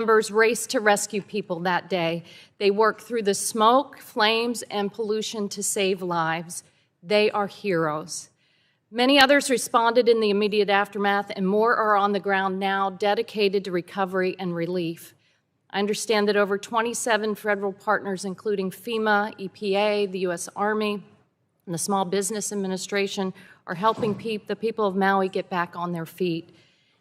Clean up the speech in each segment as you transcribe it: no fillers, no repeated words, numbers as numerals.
Members raced to rescue people that day. They worked through the smoke, flames, and pollution to save lives. They are heroes. Many others responded in the immediate aftermath, and more are on the ground now, dedicated to recovery and relief. I understand that over 27 federal partners, including FEMA, EPA, the U.S. Army, and the Small Business Administration, are helping the people of Maui get back on their feet.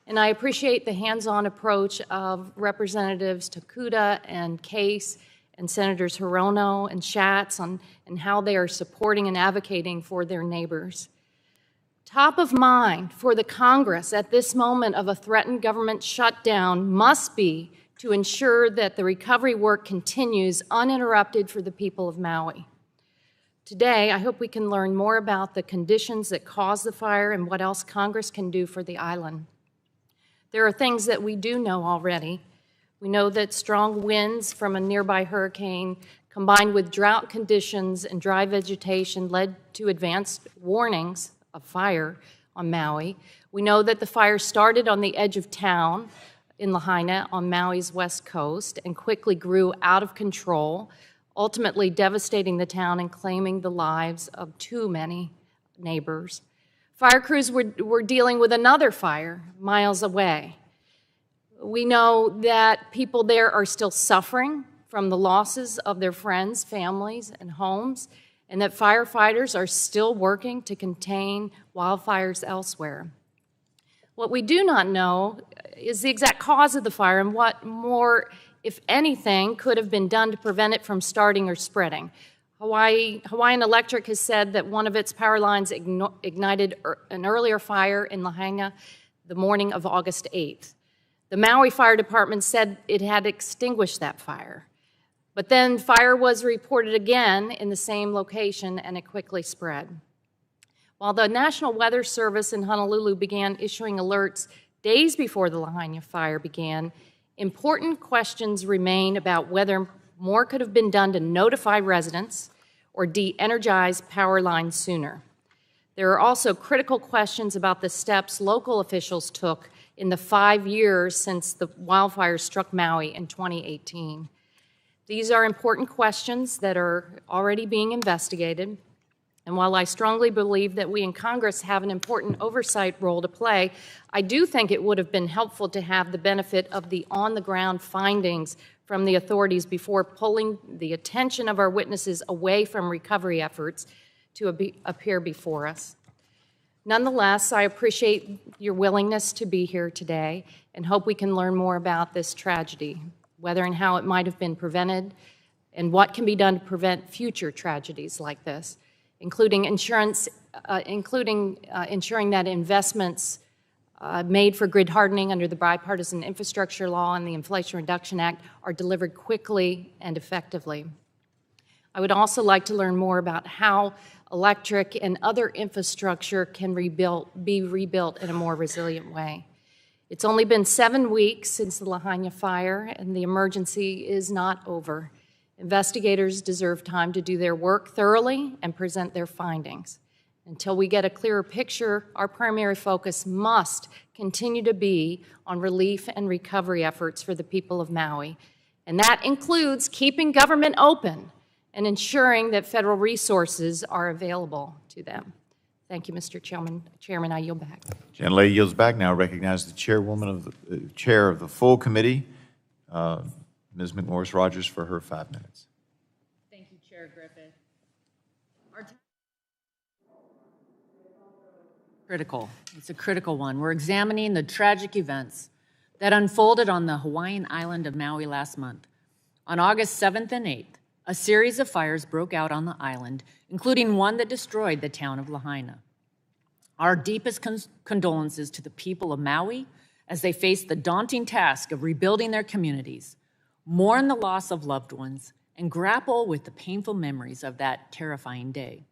And I appreciate the hands-on approach of Representatives Takuda and Case and Senators Hirono and Schatz and how they are supporting and advocating for their neighbors. Top of mind for the Congress at this moment of a threatened government shutdown must be to ensure that the recovery work continues uninterrupted for the people of Maui. Today, I hope we can learn more about the conditions that caused the fire and what else Congress can do for the island. There are things that we do know already. We know that strong winds from a nearby hurricane combined with drought conditions and dry vegetation led to advanced warnings of fire on Maui. We know that the fire started on the edge of town in Lahaina on Maui's west coast and quickly grew out of control, ultimately devastating the town and claiming the lives of too many neighbors. Fire crews were dealing with another fire miles away. We know that people there are still suffering from the losses of their friends, families, and homes, and that firefighters are still working to contain wildfires elsewhere. What we do not know is the exact cause of the fire and what more, if anything, could have been done to prevent it from starting or spreading. Hawaiian Electric has said that one of its power lines ignited an earlier fire in Lahaina the morning of August 8th. The Maui Fire Department said it had extinguished that fire. But then fire was reported again in the same location, and it quickly spread. While the National Weather Service in Honolulu began issuing alerts days before the Lahaina fire began, important questions remain about whether more could have been done to notify residents or de-energize power lines sooner. There are also critical questions about the steps local officials took in the 5 years since the wildfires struck Maui in 2018. These are important questions that are already being investigated, and while I strongly believe that we in Congress have an important oversight role to play, I do think it would have been helpful to have the benefit of the on-the-ground findings from the authorities before pulling the attention of our witnesses away from recovery efforts to appear before us. Nonetheless, I appreciate your willingness to be here today and hope we can learn more about this tragedy, whether and how it might have been prevented, and what can be done to prevent future tragedies like this, including ensuring that investments made for grid hardening under the Bipartisan Infrastructure Law and the Inflation Reduction Act are delivered quickly and effectively. I would also like to learn more about how electric and other infrastructure can be rebuilt in a more resilient way. It's only been 7 weeks since the Lahaina fire, and the emergency is not over. Investigators deserve time to do their work thoroughly and present their findings. Until we get a clearer picture, our primary focus must continue to be on relief and recovery efforts for the people of Maui. And that includes keeping government open and ensuring that federal resources are available to them. Thank you, Mr. Chairman. Chairman, I yield back. Gentlelady yields back. Now recognize the chairwoman of the chair of the full committee, Ms. McMorris-Rogers, for her 5 minutes. Thank you, Chair Griffith. Critical. It's a critical one. We're examining the tragic events that unfolded on the Hawaiian island of Maui last month. On August 7th and 8th, a series of fires broke out on the island, including one that destroyed the town of Lahaina. Our deepest condolences to the people of Maui as they face the daunting task of rebuilding their communities, mourn the loss of loved ones, and grapple with the painful memories of that terrifying day.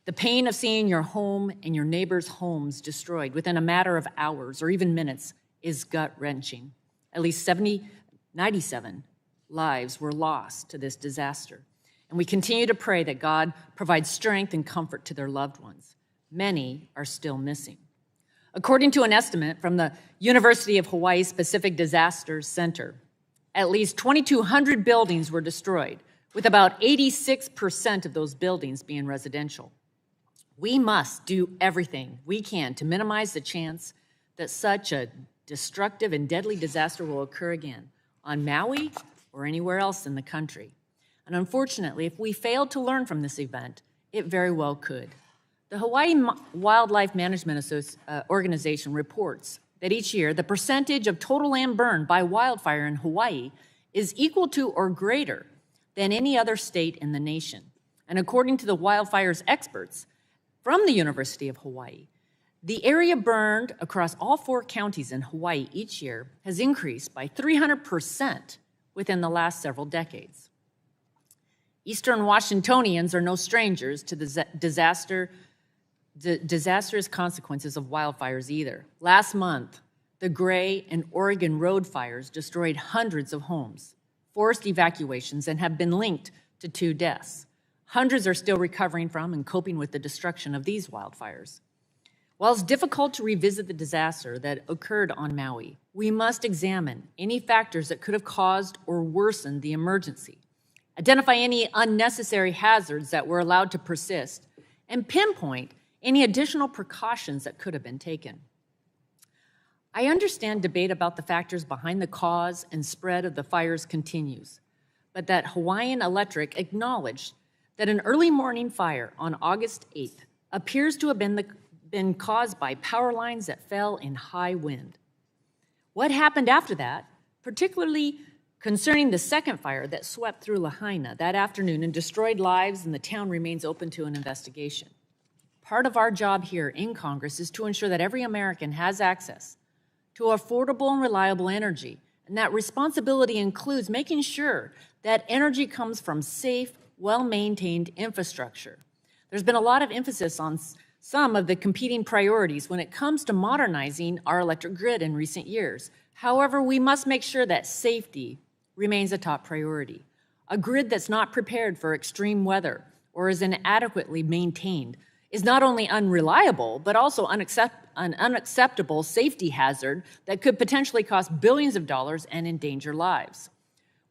The pain of seeing your home and your neighbors' homes destroyed within a matter of hours or even minutes is gut-wrenching. At least 97 lives were lost to this disaster, and we continue to pray that God provides strength and comfort to their loved ones. Many are still missing. According to an estimate from the University of Hawaii Pacific Disasters Center, At least 2,200 buildings were destroyed, with about 86% of those buildings being residential. We must do everything we can to minimize the chance that such a destructive and deadly disaster will occur again on Maui or anywhere else in the country. And unfortunately, if we fail to learn from this event, it very well could. The Hawaii Wildlife Management Organization reports that each year the percentage of total land burned by wildfire in Hawaii is equal to or greater than any other state in the nation. And according to the wildfires experts from the University of Hawaii, the area burned across all 4 counties in Hawaii each year has increased by 300% within the last several decades. Eastern Washingtonians are no strangers to the disastrous consequences of wildfires either. Last month, the Gray and Oregon road fires destroyed hundreds of homes, forced evacuations, and have been linked to 2 deaths. Hundreds are still recovering from and coping with the destruction of these wildfires. While it's difficult to revisit the disaster that occurred on Maui, we must examine any factors that could have caused or worsened the emergency, identify any unnecessary hazards that were allowed to persist, and pinpoint any additional precautions that could have been taken. I understand debate about the factors behind the cause and spread of the fires continues, but that Hawaiian Electric acknowledged that an early morning fire on August 8th appears to have been caused by power lines that fell in high wind. What happened after that, particularly concerning the second fire that swept through Lahaina that afternoon and destroyed lives, and the town remains open to an investigation. Part of our job here in Congress is to ensure that every American has access to affordable and reliable energy, and that responsibility includes making sure that energy comes from safe, well-maintained infrastructure. There's been a lot of emphasis on some of the competing priorities when it comes to modernizing our electric grid in recent years. However, we must make sure that safety remains a top priority. A grid that's not prepared for extreme weather or is inadequately maintained is not only unreliable, but also an unacceptable safety hazard that could potentially cost billions of dollars and endanger lives.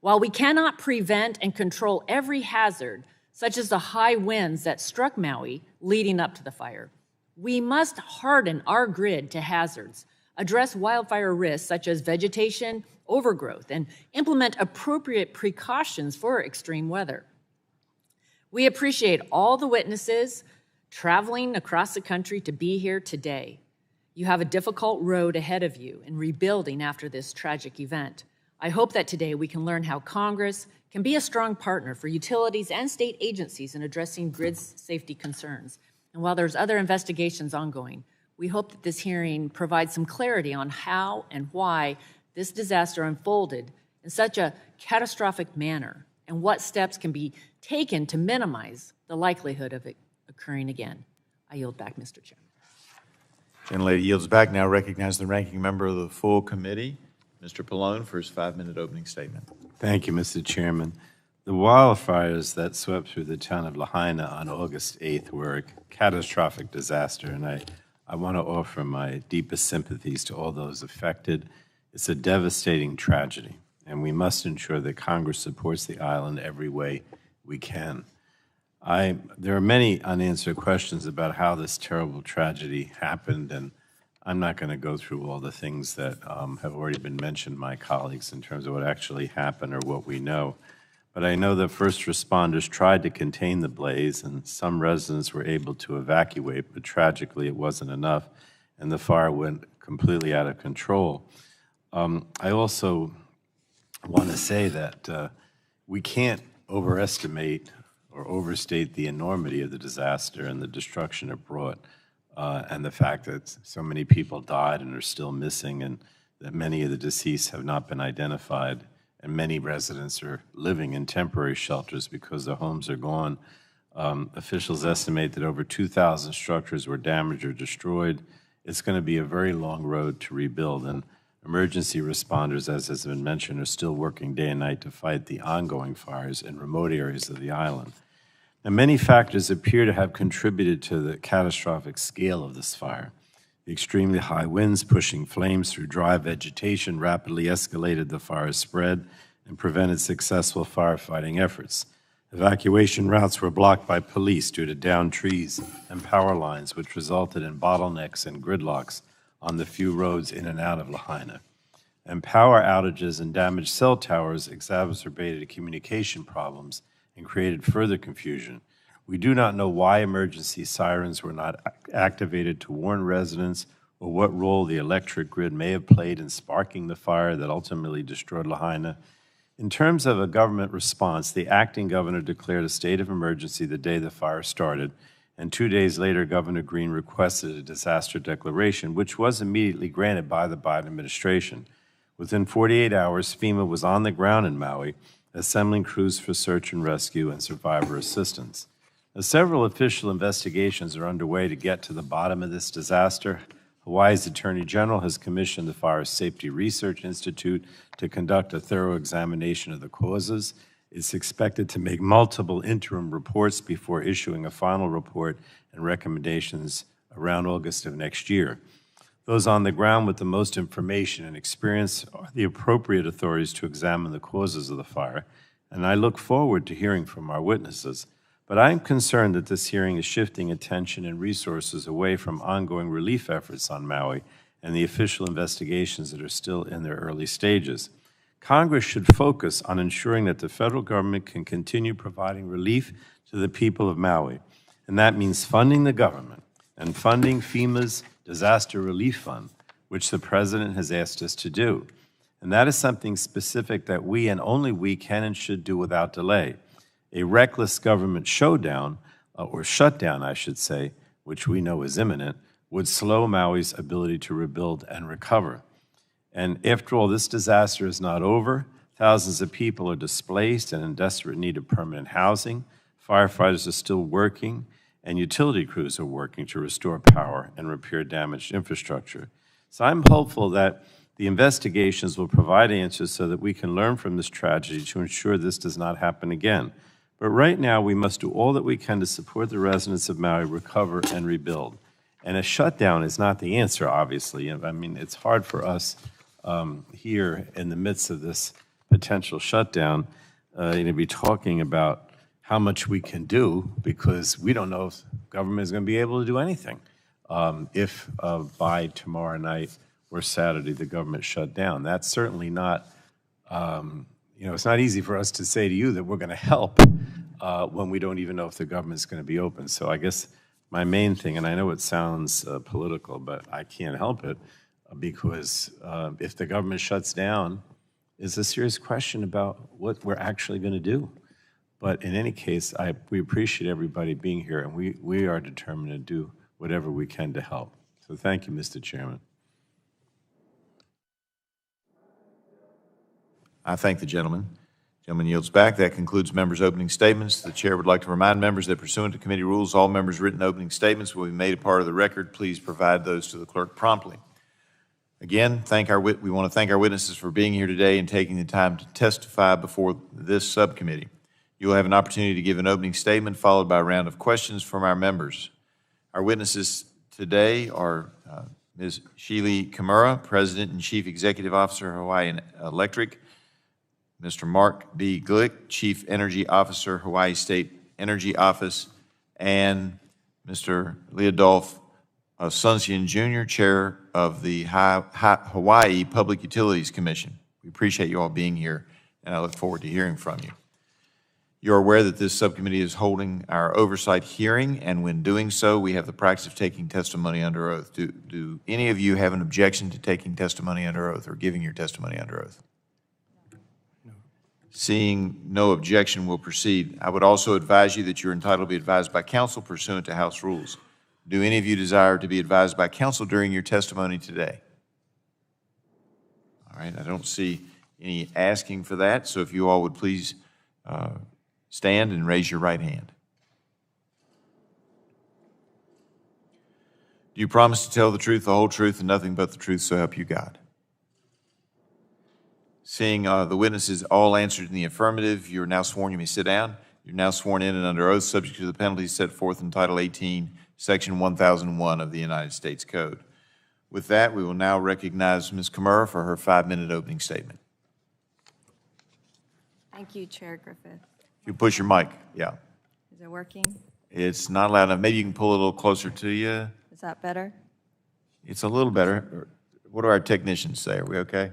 While we cannot prevent and control every hazard, such as the high winds that struck Maui leading up to the fire, we must harden our grid to hazards, address wildfire risks such as vegetation overgrowth, and implement appropriate precautions for extreme weather. We appreciate all the witnesses traveling across the country to be here today. You have a difficult road ahead of you in rebuilding after this tragic event. I hope that today we can learn how Congress can be a strong partner for utilities and state agencies in addressing grid safety concerns. And while there's other investigations ongoing, we hope that this hearing provides some clarity on how and why this disaster unfolded in such a catastrophic manner and what steps can be taken to minimize the likelihood of it occurring again. I yield back, Mr. Chairman. Gentlelady yields back. Now recognize the ranking member of the full committee, Mr. Pallone, for his 5-minute opening statement. Thank you, Mr. Chairman. The wildfires that swept through the town of Lahaina on August 8th were a catastrophic disaster, and I want to offer my deepest sympathies to all those affected. It's a devastating tragedy, and we must ensure that Congress supports the island every way we can. There are many unanswered questions about how this terrible tragedy happened, and I'm not going to go through all the things that have already been mentioned, my colleagues, in terms of what actually happened or what we know. But I know that first responders tried to contain the blaze, and some residents were able to evacuate, but tragically it wasn't enough, and the fire went completely out of control. I also want to say that we can't overestimate or overstate the enormity of the disaster and the destruction it brought, and the fact that so many people died and are still missing, and that many of the deceased have not been identified, and many residents are living in temporary shelters because their homes are gone. Officials estimate that over 2,000 structures were damaged or destroyed. It's going to be a very long road to rebuild, and emergency responders, as has been mentioned, are still working day and night to fight the ongoing fires in remote areas of the island. Now, many factors appear to have contributed to the catastrophic scale of this fire. The extremely high winds pushing flames through dry vegetation rapidly escalated the fire's spread and prevented successful firefighting efforts. Evacuation routes were blocked by police due to downed trees and power lines, which resulted in bottlenecks and gridlocks on the few roads in and out of Lahaina. And power outages and damaged cell towers exacerbated communication problems and created further confusion. We do not know why emergency sirens were not activated to warn residents or what role the electric grid may have played in sparking the fire that ultimately destroyed Lahaina. In terms of a government response, the acting governor declared a state of emergency the day the fire started, and 2 days later, Governor Green requested a disaster declaration, which was immediately granted by the Biden administration. Within 48 hours, FEMA was on the ground in Maui, assembling crews for search and rescue and survivor assistance. Now, several official investigations are underway to get to the bottom of this disaster. Hawaii's Attorney General has commissioned the Fire Safety Research Institute to conduct a thorough examination of the causes. It's expected to make multiple interim reports before issuing a final report and recommendations around August of next year. Those on the ground with the most information and experience are the appropriate authorities to examine the causes of the fire, and I look forward to hearing from our witnesses. But I'm concerned that this hearing is shifting attention and resources away from ongoing relief efforts on Maui and the official investigations that are still in their early stages. Congress should focus on ensuring that the federal government can continue providing relief to the people of Maui, and that means funding the government and funding FEMA's Disaster Relief Fund, which the President has asked us to do. And that is something specific that we and only we can and should do without delay. A reckless government showdown, or shutdown, I should say, which we know is imminent, would slow Maui's ability to rebuild and recover. And after all, this disaster is not over. Thousands of people are displaced and in desperate need of permanent housing. Firefighters are still working, and utility crews are working to restore power and repair damaged infrastructure. So I'm hopeful that the investigations will provide answers so that we can learn from this tragedy to ensure this does not happen again. But right now, we must do all that we can to support the residents of Maui recover and rebuild. And a shutdown is not the answer, obviously. I mean, it's hard for us here in the midst of this potential shutdown to be talking about how much we can do, because we don't know if government is going to be able to do anything if by tomorrow night or Saturday the government shut down. That's certainly not, it's not easy for us to say to you that we're going to help when we don't even know if the government's going to be open. So I guess my main thing, and I know it sounds political, but I can't help it, because if the government shuts down, is a serious question about what we're actually going to do. But in any case, we appreciate everybody being here, and we are determined to do whatever we can to help. So thank you, Mr. Chairman. I thank the gentleman. Gentleman yields back. That concludes members' opening statements. The chair would like to remind members that pursuant to committee rules, all members' written opening statements will be made a part of the record. Please provide those to the clerk promptly. Again, we want to thank our witnesses for being here today and taking the time to testify before this subcommittee. You will have an opportunity to give an opening statement followed by a round of questions from our members. Our witnesses today are Ms. Sheely Kimura, President and Chief Executive Officer, Hawaii Electric, Mr. Mark B. Glick, Chief Energy Officer, Hawaii State Energy Office, and Mr. Leodolph Asuncion Jr., Chair of the Hawaii Public Utilities Commission. We appreciate you all being here, and I look forward to hearing from you. You're aware that this subcommittee is holding our oversight hearing, and when doing so, we have the practice of taking testimony under oath. Do any of you have an objection to taking testimony under oath or giving your testimony under oath? No. Seeing no objection, we'll proceed. I would also advise you that you're entitled to be advised by counsel pursuant to House rules. Do any of you desire to be advised by counsel during your testimony today? All right, I don't see any asking for that, so if you all would please stand and raise your right hand. Do you promise to tell the truth, the whole truth, and nothing but the truth, so help you God? Seeing the witnesses all answered in the affirmative, you're now sworn. You may sit down. You're now sworn in and under oath, subject to the penalties set forth in Title 18, Section 1001 of the United States Code. With that, we will now recognize Ms. Kimura for her 5-minute opening statement. Thank you, Chair Griffith. If you push your mic, yeah. Is it working? It's not loud enough. Maybe you can pull it a little closer to you. Is that better? It's a little better. What do our technicians say? Are we okay?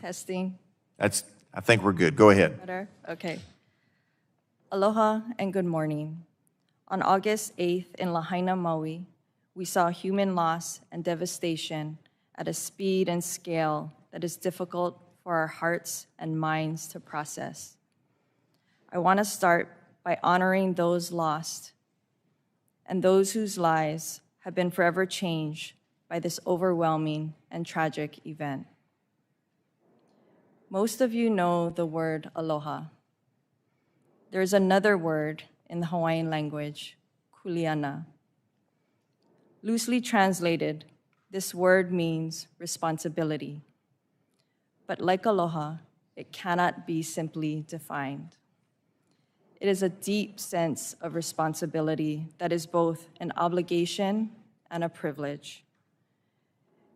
Testing. I think we're good. Go ahead. Better? Okay. Aloha and good morning. On August 8th in Lahaina, Maui, we saw human loss and devastation at a speed and scale that is difficult for our hearts and minds to process. I want to start by honoring those lost and those whose lives have been forever changed by this overwhelming and tragic event. Most of you know the word aloha. There's another word in the Hawaiian language, kuleana. Loosely translated, this word means responsibility. But like aloha, it cannot be simply defined. It is a deep sense of responsibility that is both an obligation and a privilege.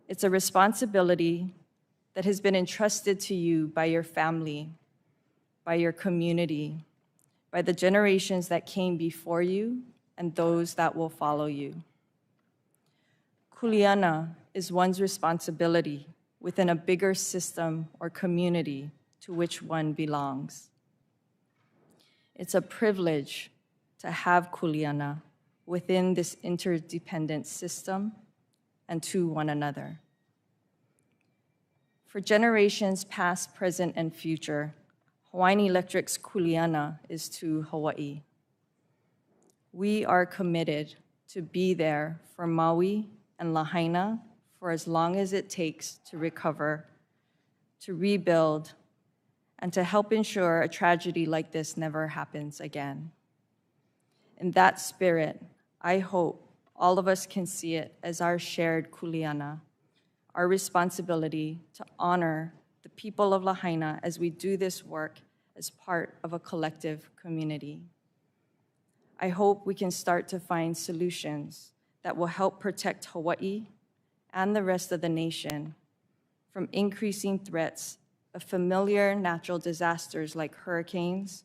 It's a responsibility that has been entrusted to you by your family, by your community, by the generations that came before you and those that will follow you. Kuleana is one's responsibility within a bigger system or community to which one belongs. It's a privilege to have kuleana within this interdependent system and to one another. For generations past, present, and future, Hawaiian Electric's kuleana is to Hawaii. We are committed to be there for Maui and Lahaina for as long as it takes to recover, to rebuild, and to help ensure a tragedy like this never happens again. In that spirit, I hope all of us can see it as our shared kuleana, our responsibility to honor the people of Lahaina as we do this work as part of a collective community. I hope we can start to find solutions that will help protect Hawaii and the rest of the nation from increasing threats of familiar natural disasters like hurricanes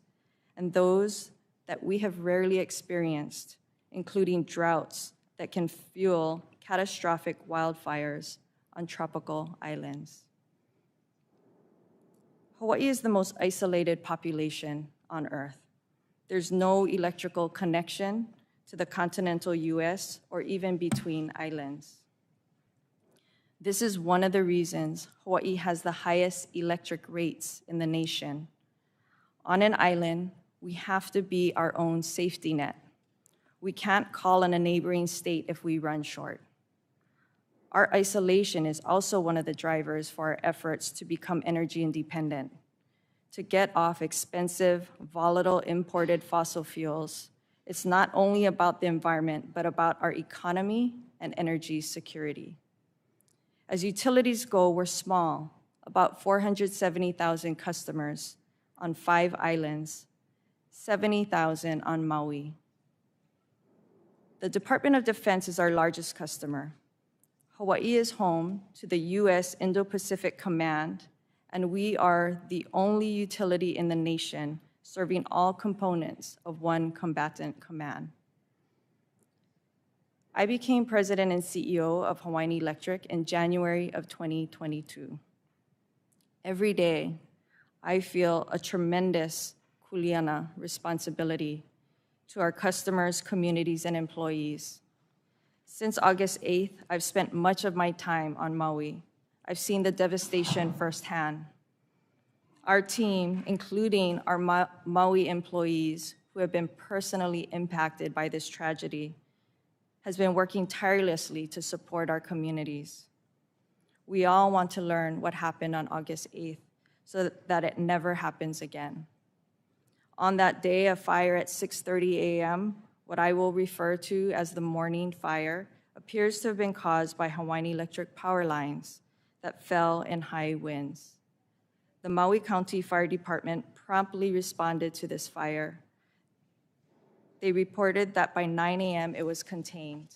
and those that we have rarely experienced, including droughts that can fuel catastrophic wildfires on tropical islands. Hawaii is the most isolated population on Earth. There's no electrical connection to the continental US or even between islands. This is one of the reasons Hawaii has the highest electric rates in the nation. On an island, we have to be our own safety net. We can't call on a neighboring state if we run short. Our isolation is also one of the drivers for our efforts to become energy independent, to get off expensive, volatile imported fossil fuels. It's not only about the environment, but about our economy and energy security. As utilities go, we're small, about 470,000 customers on 5 islands, 70,000 on Maui. The Department of Defense is our largest customer. Hawaii is home to the U.S. Indo-Pacific Command, and we are the only utility in the nation serving all components of one combatant command. I became president and CEO of Hawaiian Electric in January of 2022. Every day, I feel a tremendous kuleana responsibility to our customers, communities, and employees. Since August 8th, I've spent much of my time on Maui. I've seen the devastation firsthand. Our team, including our Maui employees who have been personally impacted by this tragedy, has been working tirelessly to support our communities. We all want to learn what happened on August 8th so that it never happens again. On that day, a fire at 6:30 a.m., what I will refer to as the morning fire, appears to have been caused by Hawaiian Electric power lines that fell in high winds. The Maui County Fire Department promptly responded to this fire. They reported that by 9 a.m. it was contained.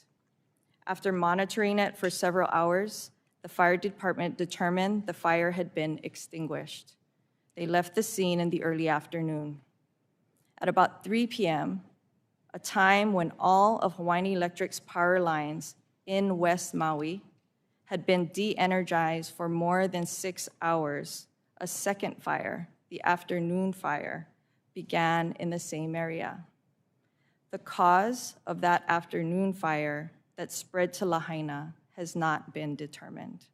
After monitoring it for several hours, the fire department determined the fire had been extinguished. They left the scene in the early afternoon. At about 3 p.m., a time when all of Hawaiian Electric's power lines in West Maui had been de-energized for more than 6 hours, a second fire, the afternoon fire, began in the same area. The cause of that afternoon fire that spread to Lahaina has not been determined.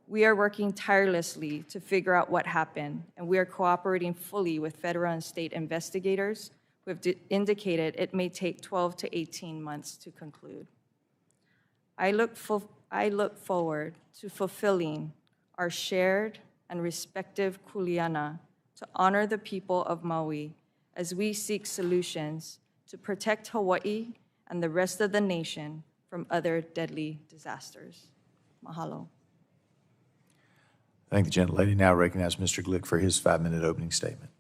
We are working tirelessly to figure out what happened, and we are cooperating fully with federal and state investigators who have indicated it may take 12 to 18 months to conclude. I look forward to fulfilling our shared and respective kuleana to honor the people of Maui as we seek solutions to protect Hawaii and the rest of the nation from other deadly disasters. Mahalo. Thank the gentlelady. Now recognize Mr. Glick for his 5-minute opening statement.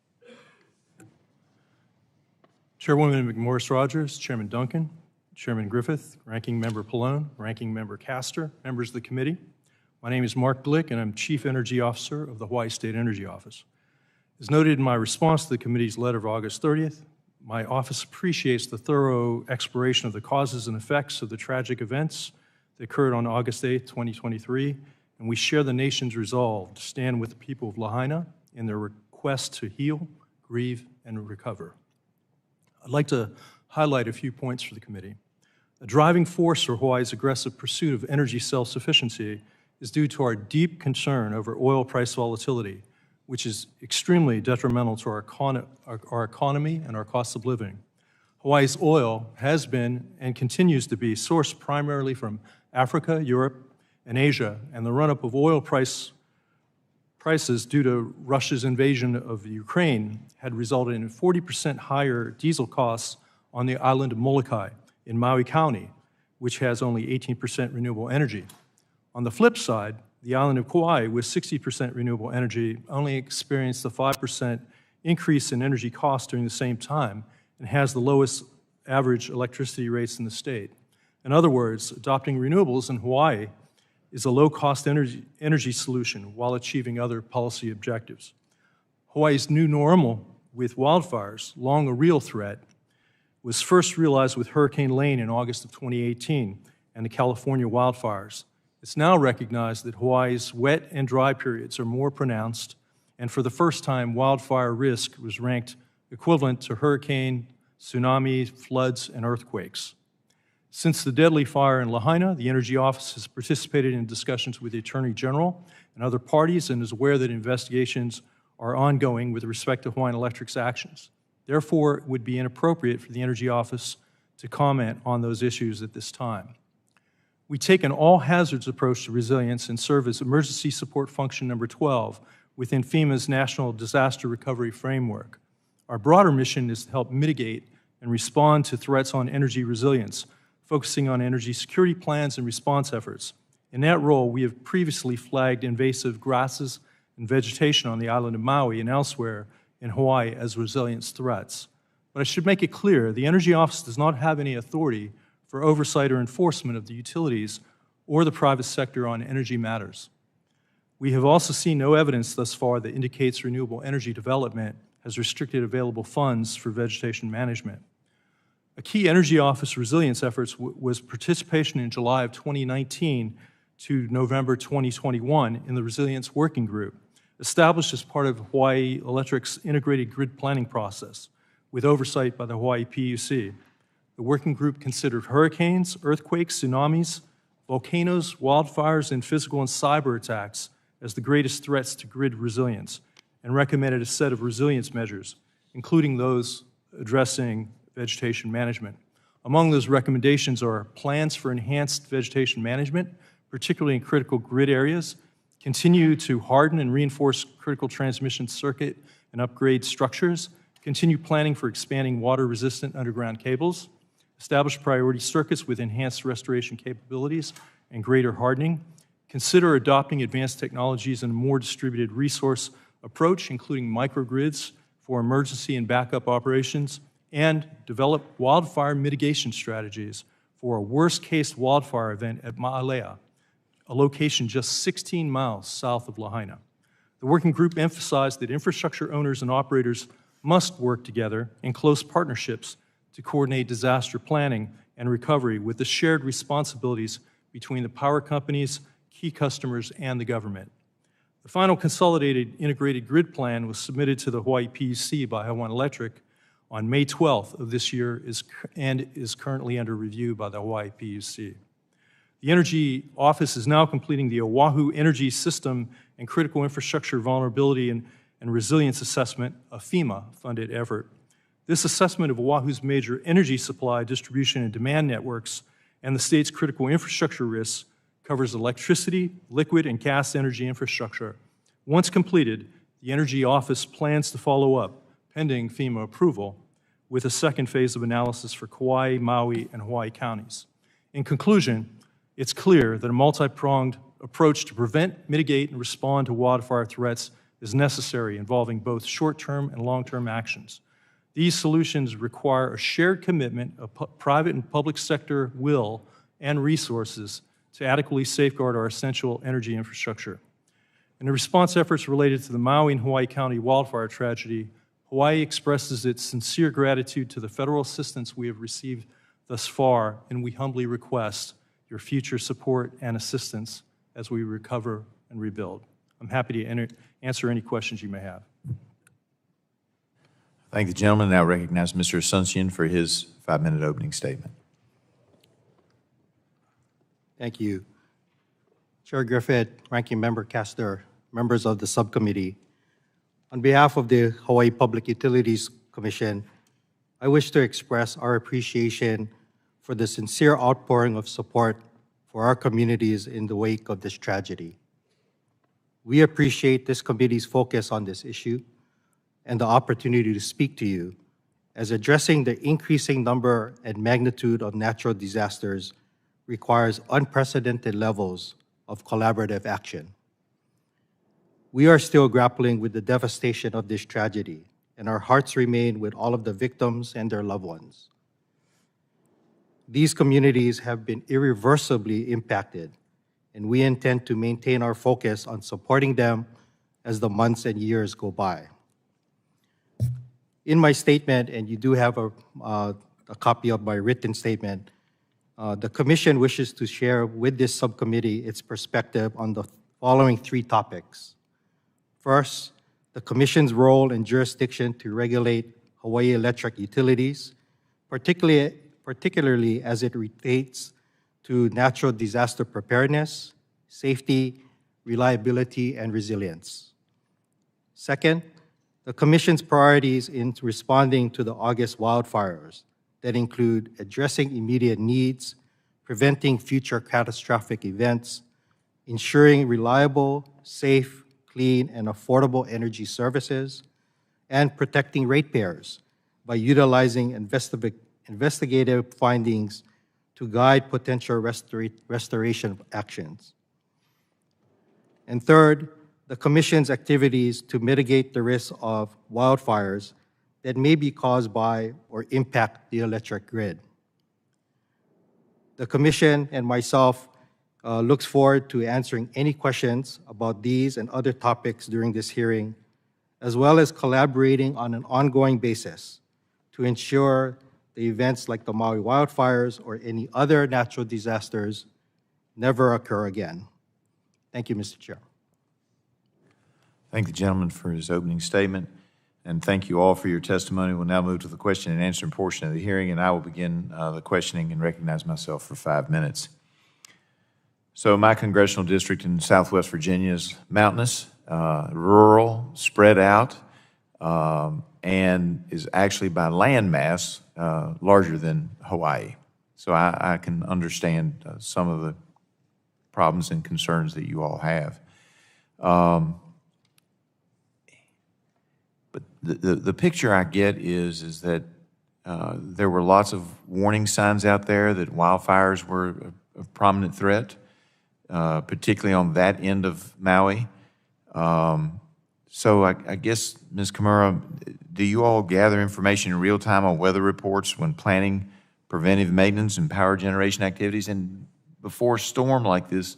Chairwoman McMorris Rogers, Chairman Duncan, Chairman Griffith, Ranking Member Pallone, Ranking Member Castor, members of the committee. My name is Mark Glick, and I'm Chief Energy Officer of the Hawaii State Energy Office. As noted in my response to the committee's letter of August 30th, my office appreciates the thorough exploration of the causes and effects of the tragic events that occurred on August 8th, 2023, and we share the nation's resolve to stand with the people of Lahaina in their quest to heal, grieve, and recover. I'd like to highlight a few points for the committee. A driving force for Hawaii's aggressive pursuit of energy self-sufficiency is due to our deep concern over oil price volatility, which is extremely detrimental to our economy and our cost of living. Hawaii's oil has been and continues to be sourced primarily from Africa, Europe, and Asia, and the run-up of oil prices due to Russia's invasion of Ukraine had resulted in 40% higher diesel costs on the island of Molokai in Maui County, which has only 18% renewable energy. On the flip side, the island of Kauai, with 60% renewable energy, only experienced a 5% increase in energy costs during the same time and has the lowest average electricity rates in the state. In other words, adopting renewables in Hawaii is a low-cost energy solution while achieving other policy objectives. Hawaii's new normal with wildfires, long a real threat, was first realized with Hurricane Lane in August of 2018 and the California wildfires. It's now recognized that Hawaii's wet and dry periods are more pronounced, and for the first time, wildfire risk was ranked equivalent to hurricane, tsunami, floods, and earthquakes. Since the deadly fire in Lahaina, the Energy Office has participated in discussions with the Attorney General and other parties and is aware that investigations are ongoing with respect to Hawaiian Electric's actions. Therefore, it would be inappropriate for the Energy Office to comment on those issues at this time. We take an all-hazards approach to resilience and serve as emergency support function number 12 within FEMA's National Disaster Recovery Framework. Our broader mission is to help mitigate and respond to threats on energy resilience, focusing on energy security plans and response efforts. In that role, we have previously flagged invasive grasses and vegetation on the island of Maui and elsewhere in Hawaii as resilience threats. But I should make it clear, the Energy Office does not have any authority for oversight or enforcement of the utilities or the private sector on energy matters. We have also seen no evidence thus far that indicates renewable energy development has restricted available funds for vegetation management. A key Energy Office resilience efforts was participation in July of 2019 to November 2021 in the Resilience Working Group, established as part of Hawaii Electric's integrated grid planning process, with oversight by the Hawaii PUC. The working group considered hurricanes, earthquakes, tsunamis, volcanoes, wildfires, and physical and cyber attacks as the greatest threats to grid resilience, and recommended a set of resilience measures, including those addressing vegetation management. Among those recommendations are plans for enhanced vegetation management, particularly in critical grid areas, continue to harden and reinforce critical transmission circuit and upgrade structures, continue planning for expanding water-resistant underground cables, establish priority circuits with enhanced restoration capabilities and greater hardening, consider adopting advanced technologies and a more distributed resource approach, including microgrids for emergency and backup operations, and develop wildfire mitigation strategies for a worst-case wildfire event at Ma'alea, a location just 16 miles south of Lahaina. The working group emphasized that infrastructure owners and operators must work together in close partnerships to coordinate disaster planning and recovery with the shared responsibilities between the power companies, key customers, and the government. The final consolidated integrated grid plan was submitted to the Hawaii PUC by Hawaiian Electric on May 12th of this year and is currently under review by the Hawaii PUC. The Energy Office is now completing the Oahu Energy System and Critical Infrastructure Vulnerability and Resilience Assessment, a FEMA-funded effort. This assessment of Oahu's major energy supply, distribution, and demand networks and the state's critical infrastructure risks covers electricity, liquid, and gas energy infrastructure. Once completed, the Energy Office plans to follow up, pending FEMA approval, with a second phase of analysis for Kauai, Maui, and Hawaii counties. In conclusion, it's clear that a multi-pronged approach to prevent, mitigate, and respond to wildfire threats is necessary, involving both short-term and long-term actions. These solutions require a shared commitment of private and public sector will and resources to adequately safeguard our essential energy infrastructure. In the response efforts related to the Maui and Hawaii County wildfire tragedy, Hawaii expresses its sincere gratitude to the federal assistance we have received thus far, and we humbly request your future support and assistance as we recover and rebuild. I'm happy to answer any questions you may have. Thank the gentleman. Now recognize Mr. Asuncion for his 5-minute opening statement. Thank you. Chair Griffith, Ranking Member Castor, members of the subcommittee. On behalf of the Hawaii Public Utilities Commission, I wish to express our appreciation for the sincere outpouring of support for our communities in the wake of this tragedy. We appreciate this committee's focus on this issue and the opportunity to speak to you, as addressing the increasing number and magnitude of natural disasters requires unprecedented levels of collaborative action. We are still grappling with the devastation of this tragedy, and our hearts remain with all of the victims and their loved ones. These communities have been irreversibly impacted, and we intend to maintain our focus on supporting them as the months and years go by. In my statement, and you do have a copy of my written statement, the Commission wishes to share with this subcommittee its perspective on the following 3 topics. First, the Commission's role and jurisdiction to regulate Hawaii electric utilities, particularly as it relates to natural disaster preparedness, safety, reliability, and resilience. Second, the Commission's priorities in responding to the August wildfires that include addressing immediate needs, preventing future catastrophic events, ensuring reliable, safe, clean, and affordable energy services, and protecting ratepayers by utilizing investigative findings to guide potential restoration actions. And third, the Commission's activities to mitigate the risk of wildfires that may be caused by or impact the electric grid. The Commission and myself looks forward to answering any questions about these and other topics during this hearing, as well as collaborating on an ongoing basis to ensure the events like the Maui wildfires or any other natural disasters never occur again. Thank you, Mr. Chair. Thank the gentleman for his opening statement, and thank you all for your testimony. We'll now move to the question and answer portion of the hearing, and I will begin the questioning and recognize myself for 5 minutes. So my congressional district in Southwest Virginia is mountainous, rural, spread out, and is actually by land mass larger than Hawaii. So I can understand some of the problems and concerns that you all have. But the picture I get is that there were lots of warning signs out there that wildfires were a prominent threat, particularly on that end of Maui. So I guess, Ms. Kimura, do you all gather information in real time on weather reports when planning preventive maintenance and power generation activities? And before a storm like this,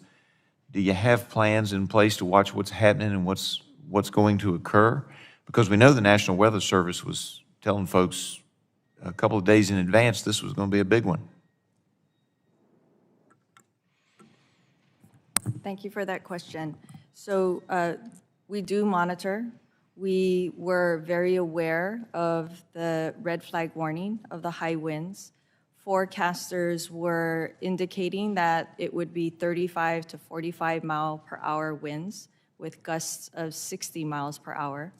do you have plans in place to watch what's happening and what's what's going to occur? Because we know the National Weather Service was telling folks a couple of days in advance this was going to be a big one. Thank you for that question. So we do monitor. We were very aware of the red flag warning of the high winds. Forecasters were indicating that it would be 35 to 45 mile per hour winds with gusts of 60 miles per hour.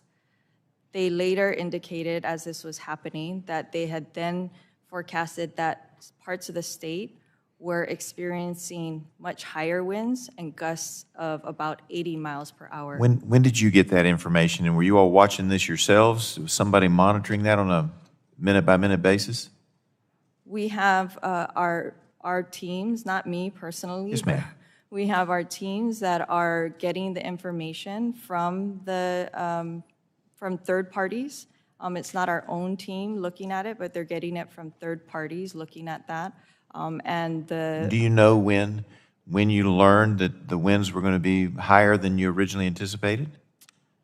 They later indicated, as this was happening, that they had then forecasted that parts of the state were experiencing much higher winds and gusts of about 80 miles per hour. When did you get that information, and were you all watching this yourselves? Was somebody monitoring that on a minute-by-minute basis? We have our teams, not me personally. Yes, ma'am. We have our teams that are getting the information from from third parties. It's not our own team looking at it, but they're getting it from third parties looking at that. Do you know when you learned that the winds were going to be higher than you originally anticipated?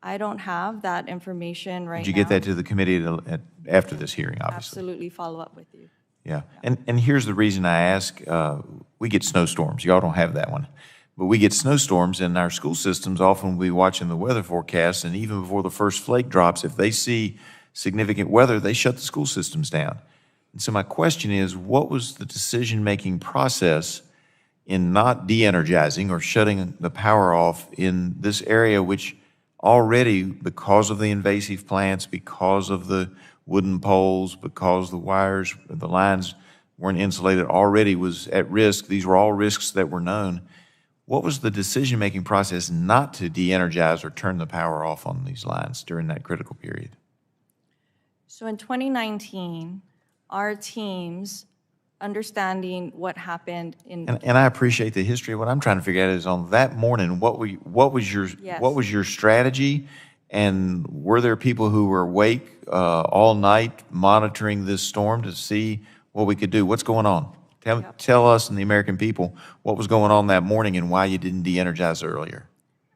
I don't have that information right now. Did you get that to the committee after this hearing, obviously? Absolutely follow up with you. Yeah, and here's the reason I ask. We get snowstorms. Y'all don't have that one. But we get snowstorms, and our school systems often will be watching the weather forecast, and even before the first flake drops, if they see significant weather, they shut the school systems down. And so my question is, what was the decision-making process in not de-energizing or shutting the power off in this area, which already, because of the invasive plants, because of the wooden poles, because the wires, the lines weren't insulated, already was at risk? These were all risks that were known. What was the decision-making process not to de-energize or turn the power off on these lines during that critical period? So in 2019, our teams, understanding what happened in... And I appreciate the history. What I'm trying to figure out is on that morning, what was your strategy? And were there people who were awake all night monitoring this storm to see what we could do? What's going on? Tell us and the American people what was going on that morning and why you didn't de-energize earlier.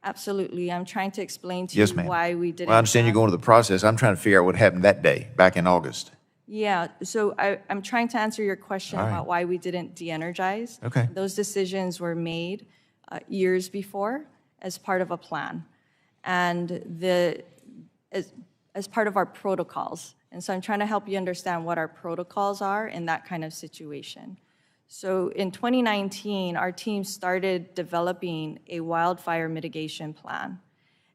Absolutely. I'm trying to explain to Yes, you ma'am. why we didn't... Well, I understand you're going through the process. I'm trying to figure out what happened that day, back in August. Yeah, so I'm trying to answer your question All right. about why we didn't de-energize. Okay. Those decisions were made years before as part of a plan, and as part of our protocols. And so I'm trying to help you understand what our protocols are in that kind of situation. So in 2019, our team started developing a wildfire mitigation plan.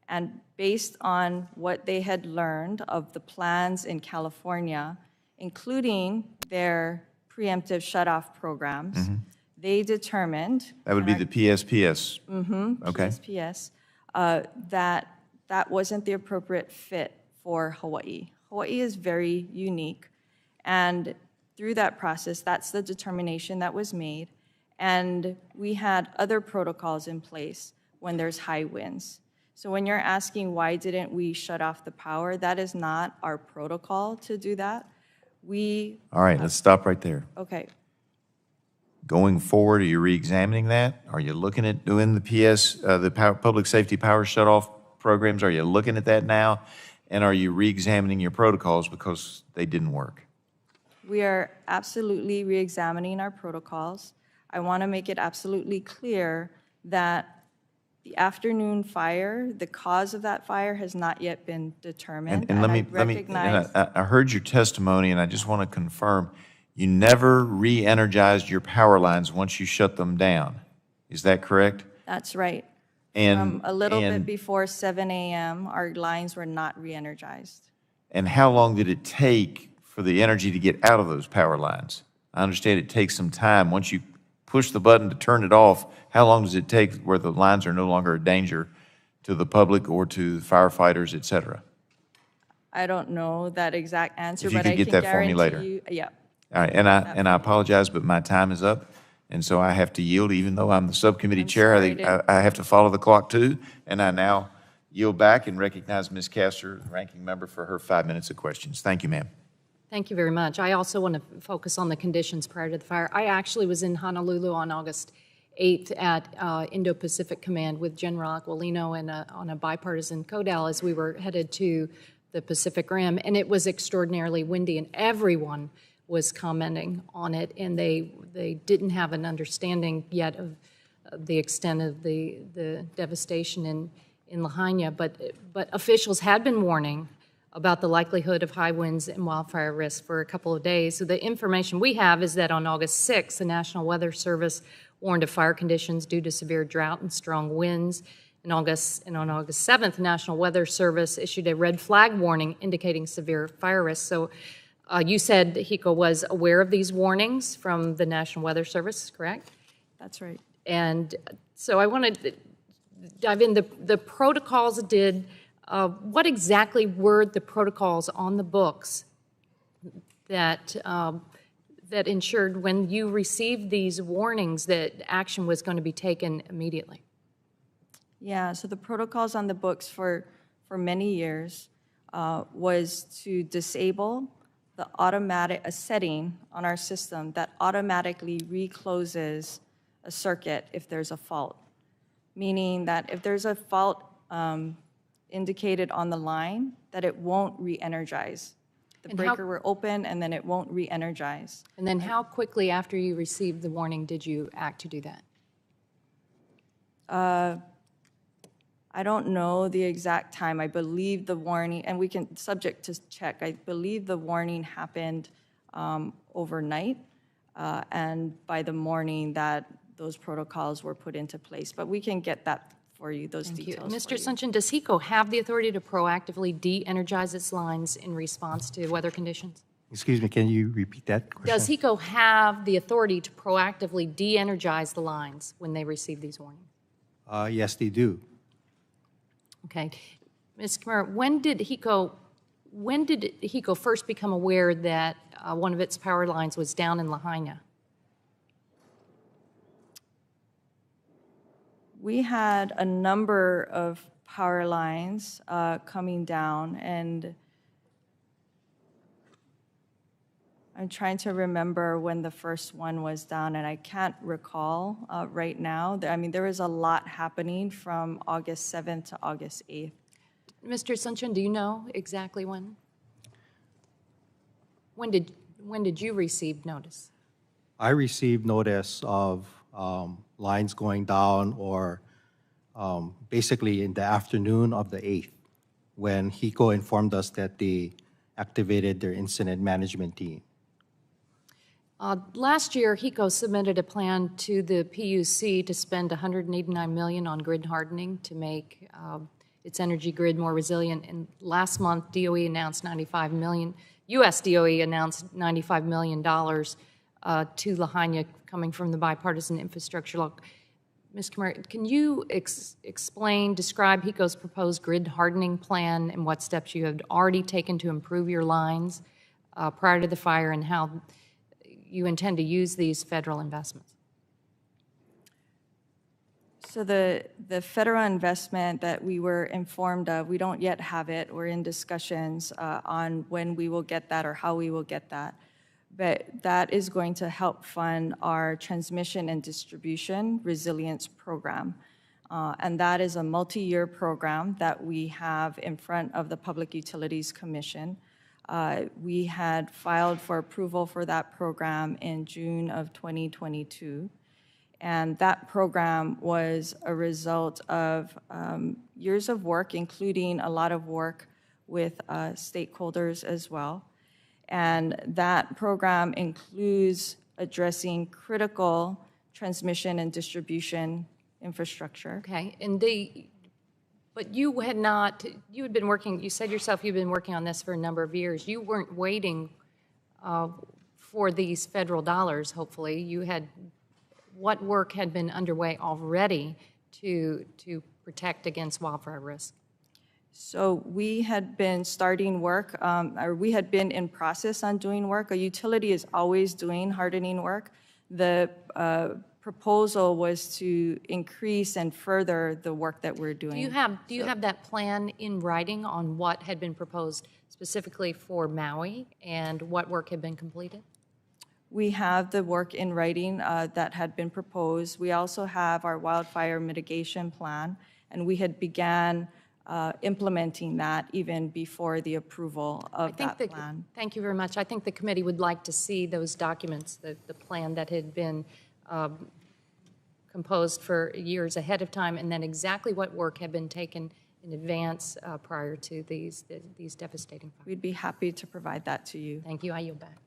And based on what they had learned of the plans in California, including their preemptive shutoff programs, they determined... That would be the PSPS. Okay. PSPS, that wasn't the appropriate fit for Hawaii. Hawaii is very unique, and through that process, that's the determination that was made, and we had other protocols in place when there's high winds. So when you're asking why didn't we shut off the power, that is not our protocol to do that. All right, let's stop right there. Okay. Going forward, are you re-examining that? Are you looking at doing the public safety power shutoff programs? Are you looking at that now? And are you re-examining your protocols because they didn't work? We are absolutely re-examining our protocols. I want to make it absolutely clear that the afternoon fire, the cause of that fire has not yet been determined. And I heard your testimony, and I just want to confirm, you never re-energized your power lines once you shut them down. Is that correct? That's right. And A little bit before 7 a.m., our lines were not re-energized. And how long did it take for the energy to get out of those power lines? I understand it takes some time. Once you push the button to turn it off, how long does it take where the lines are no longer a danger to the public or to firefighters, et cetera? I don't know that exact answer, If you but could I get can that for me later. guarantee you, yeah. All right, and I apologize, but my time is up, and so I have to yield, even though I'm the subcommittee chair. I have to follow the clock too, and I now yield back and recognize Ms. Castor, the ranking member, for her 5 minutes of questions. Thank you, ma'am. Thank you very much. I also want to focus on the conditions prior to the fire. I actually was in Honolulu on August 8th at Indo-Pacific Command with General Aquilino and on a bipartisan CODAL as we were headed to the Pacific Rim, and it was extraordinarily windy, and everyone was commenting on it, and they didn't have an understanding yet of the extent of the devastation in Lahaina, but officials had been warning about the likelihood of high winds and wildfire risk for a couple of days. So the information we have is that on August 6th, the National Weather Service warned of fire conditions due to severe drought and strong winds. And on August 7th, the National Weather Service issued a red flag warning indicating severe fire risk. So you said HECO was aware of these warnings from the National Weather Service, correct? That's right. And so I want to dive in. The protocols what exactly were the protocols on the books that that ensured when you received these warnings that action was going to be taken immediately? Yeah, so the protocols on the books for many years was to disable a setting on our system that automatically recloses a circuit if there's a fault. Meaning that if there's a fault indicated on the line, that it won't re-energize. The breaker will open and then it won't re-energize. And then how quickly after you received the warning did you act to do that? I don't know the exact time. I believe the warning, and we can subject to check, I believe the warning happened overnight, and by the morning that those protocols were put into place. But we can get that for you, those details. Mr. Sunchin, does HECO have the authority to proactively de-energize its lines in response to weather conditions? Excuse me, can you repeat that question? Does HECO have the authority to proactively de-energize the lines when they receive these warnings? Yes, they do. Okay. Ms. Kimura, when did HECO first become aware that one of its power lines was down in Lahaina? We had a number of power lines coming down, and I'm trying to remember when the first one was down, and I can't recall right now. I mean, there was a lot happening from August 7th to August 8th. Mr. Sunchin, do you know exactly when? When did you receive notice? I received notice of lines going down or basically in the afternoon of the 8th when HECO informed us that they activated their incident management team. Last year, HECO submitted a plan to the PUC to spend $189 million on grid hardening to make its energy grid more resilient. And last month, DOE announced $95 million. U.S. DOE announced $95 million to Lahaina coming from the bipartisan infrastructure law. Ms. Kimura, can you describe HECO's proposed grid hardening plan and what steps you have already taken to improve your lines prior to the fire and how you intend to use these federal investments? So the federal investment that we were informed of, we don't yet have it. We're in discussions on when we will get that or how we will get that. But that is going to help fund our transmission and distribution resilience program. And that is a multi-year program that we have in front of the Public Utilities Commission. We had filed for approval for that program in June of 2022. And that program was a result of years of work, including a lot of work with stakeholders as well. And that program includes addressing critical transmission and distribution infrastructure. Okay, but you had been working, you said yourself you've been working on this for a number of years. You weren't waiting for these federal dollars, hopefully. What work had been underway already to protect against wildfire risk? So we had been starting work, or we had been in process on doing work. A utility is always doing hardening work. The proposal was to increase and further the work that we're doing. Do you have that plan in writing on what had been proposed specifically for Maui and what work had been completed? We have the work in writing that had been proposed. We also have our wildfire mitigation plan, and we had began implementing that even before the approval of that plan. Thank you very much. I think the committee would like to see those documents, the plan that had been composed for years ahead of time, and then exactly what work had been taken in advance prior to these devastating fires. We'd be happy to provide that to you. Thank you. I yield back.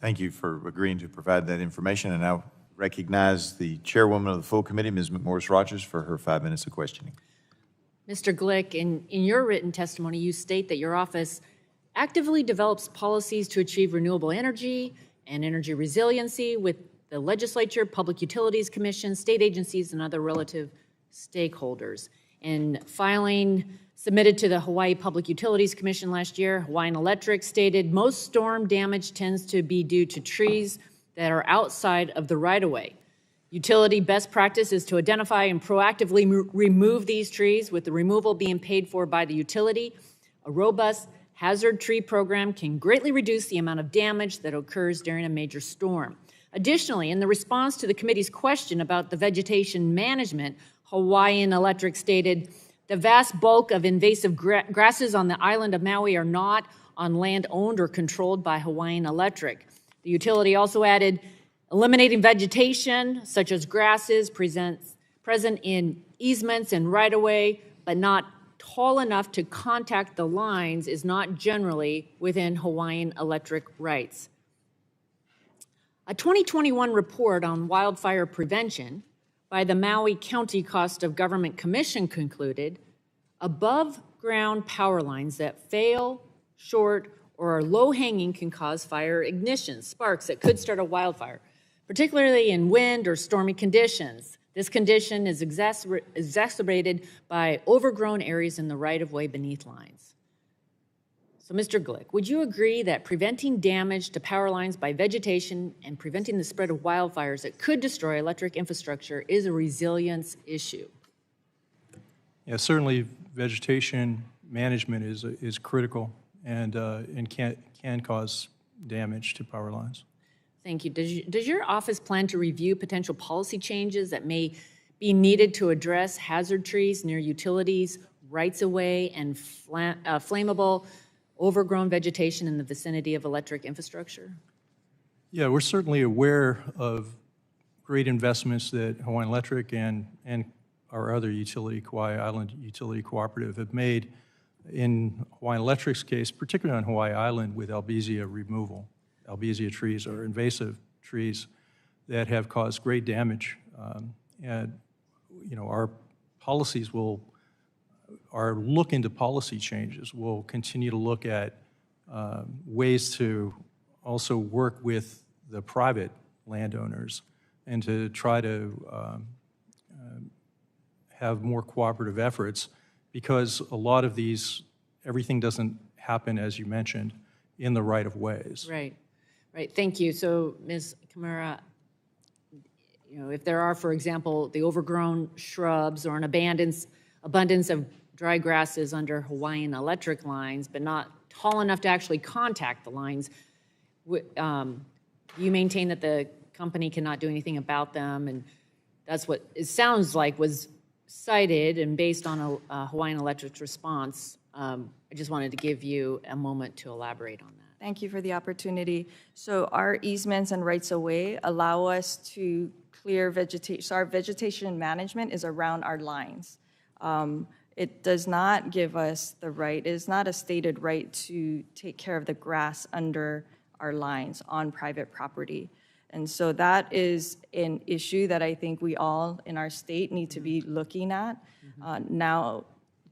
Thank you for agreeing to provide that information, and I recognize the chairwoman of the full committee, Ms. McMorris Rogers, for her 5 minutes of questioning. Mr. Glick, in your written testimony, you state that your office actively develops policies to achieve renewable energy and energy resiliency with the legislature, public utilities commission, state agencies, and other relative stakeholders. In filing submitted to the Hawaii Public Utilities Commission last year, Hawaiian Electric stated most storm damage tends to be due to trees that are outside of the right-of-way. Utility best practice is to identify and proactively remove these trees, with the removal being paid for by the utility. A robust hazard tree program can greatly reduce the amount of damage that occurs during a major storm. Additionally, in the response to the committee's question about the vegetation management, Hawaiian Electric stated, the vast bulk of invasive grasses on the island of Maui are not on land owned or controlled by Hawaiian Electric. The utility also added, eliminating vegetation, such as grasses, present in easements and right-of-way, but not tall enough to contact the lines, is not generally within Hawaiian Electric rights. A 2021 report on wildfire prevention by the Maui County Cost of Government Commission concluded above-ground power lines that fail, short, or are low-hanging can cause fire ignition, sparks that could start a wildfire, particularly in wind or stormy conditions. This condition is exacerbated by overgrown areas in the right-of-way beneath lines. So, Mr. Glick, would you agree that preventing damage to power lines by vegetation and preventing the spread of wildfires that could destroy electric infrastructure is a resilience issue? Yeah, certainly vegetation management is critical and can cause damage to power lines. Thank you. Does your office plan to review potential policy changes that may be needed to address hazard trees near utilities, rights-of-way, and flammable, overgrown vegetation in the vicinity of electric infrastructure? Yeah, we're certainly aware of great investments that Hawaiian Electric and our other utility, Kauai Island Utility Cooperative, have made in Hawaiian Electric's case, particularly on Hawaii Island with albizia removal. Albizia trees are invasive trees that have caused great damage. And, you know, our policies are look into policy changes. We'll continue to look at ways to also work with the private landowners and to try to have more cooperative efforts, because a lot of these, everything doesn't happen, as you mentioned, in the right-of-ways. Right, right. Thank you. So, Ms. Kimura, you know, if there are, for example, the overgrown shrubs or an abundance of dry grasses under Hawaiian Electric lines, but not tall enough to actually contact the lines, you maintain that the company cannot do anything about them, and that's what it sounds like was cited, and based on a Hawaiian Electric's response. I just wanted to give you a moment to elaborate on that. Thank you for the opportunity. So our easements and rights-of-way allow us to clear vegetation. So our vegetation management is around our lines. It does not give us the right, it is not a stated right to take care of the grass under our lines on private property. And so that is an issue that I think we all in our state need to be looking at. Now,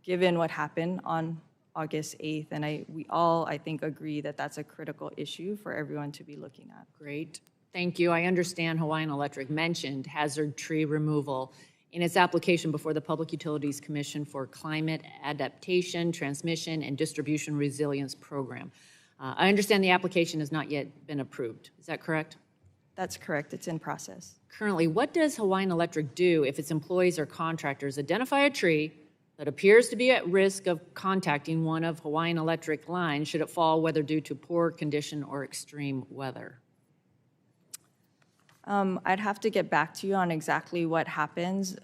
given what happened on August 8th, and we all, I think, agree that that's a critical issue for everyone to be looking at. Great. Thank you. I understand Hawaiian Electric mentioned hazard tree removal in its application before the Public Utilities Commission for Climate Adaptation, Transmission, and Distribution Resilience Program. I understand the application has not yet been approved. Is that correct? That's correct. It's in process. Currently, what does Hawaiian Electric do if its employees or contractors identify a tree that appears to be at risk of contacting one of Hawaiian Electric lines should it fall, whether due to poor condition or extreme weather? I'd have to get back to you on exactly what happens.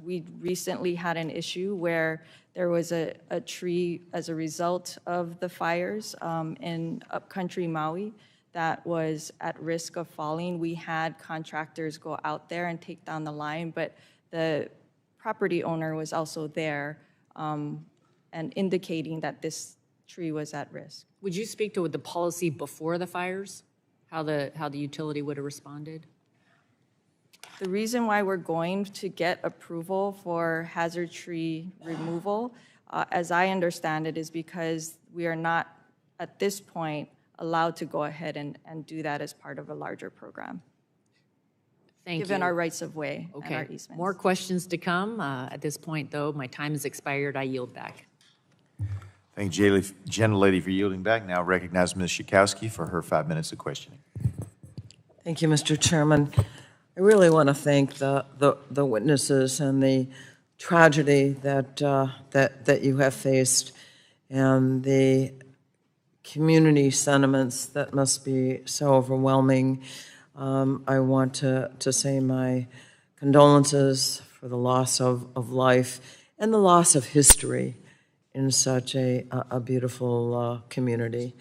We recently had an issue where there was a tree as a result of the fires in upcountry Maui that was at risk of falling. We had contractors go out there and take down the line, but the property owner was also there and indicating that this tree was at risk. Would you speak to the policy before the fires? How the utility would have responded? The reason why we're going to get approval for hazard tree removal, as I understand it, is because we are not, at this point, allowed to go ahead and do that as part of a larger program, Thank you. given our rights of way and our Okay, easements. more questions to come. At this point, though, my time has expired. I yield back. Thank you, gentlelady, for yielding back. Now recognize Ms. Schakowsky for her 5 minutes of questioning. Thank you, Mr. Chairman. I really want to thank the witnesses and the tragedy that you have faced and the community sentiments that must be so overwhelming. I want to say my condolences for the loss of life and the loss of history in such a beautiful community.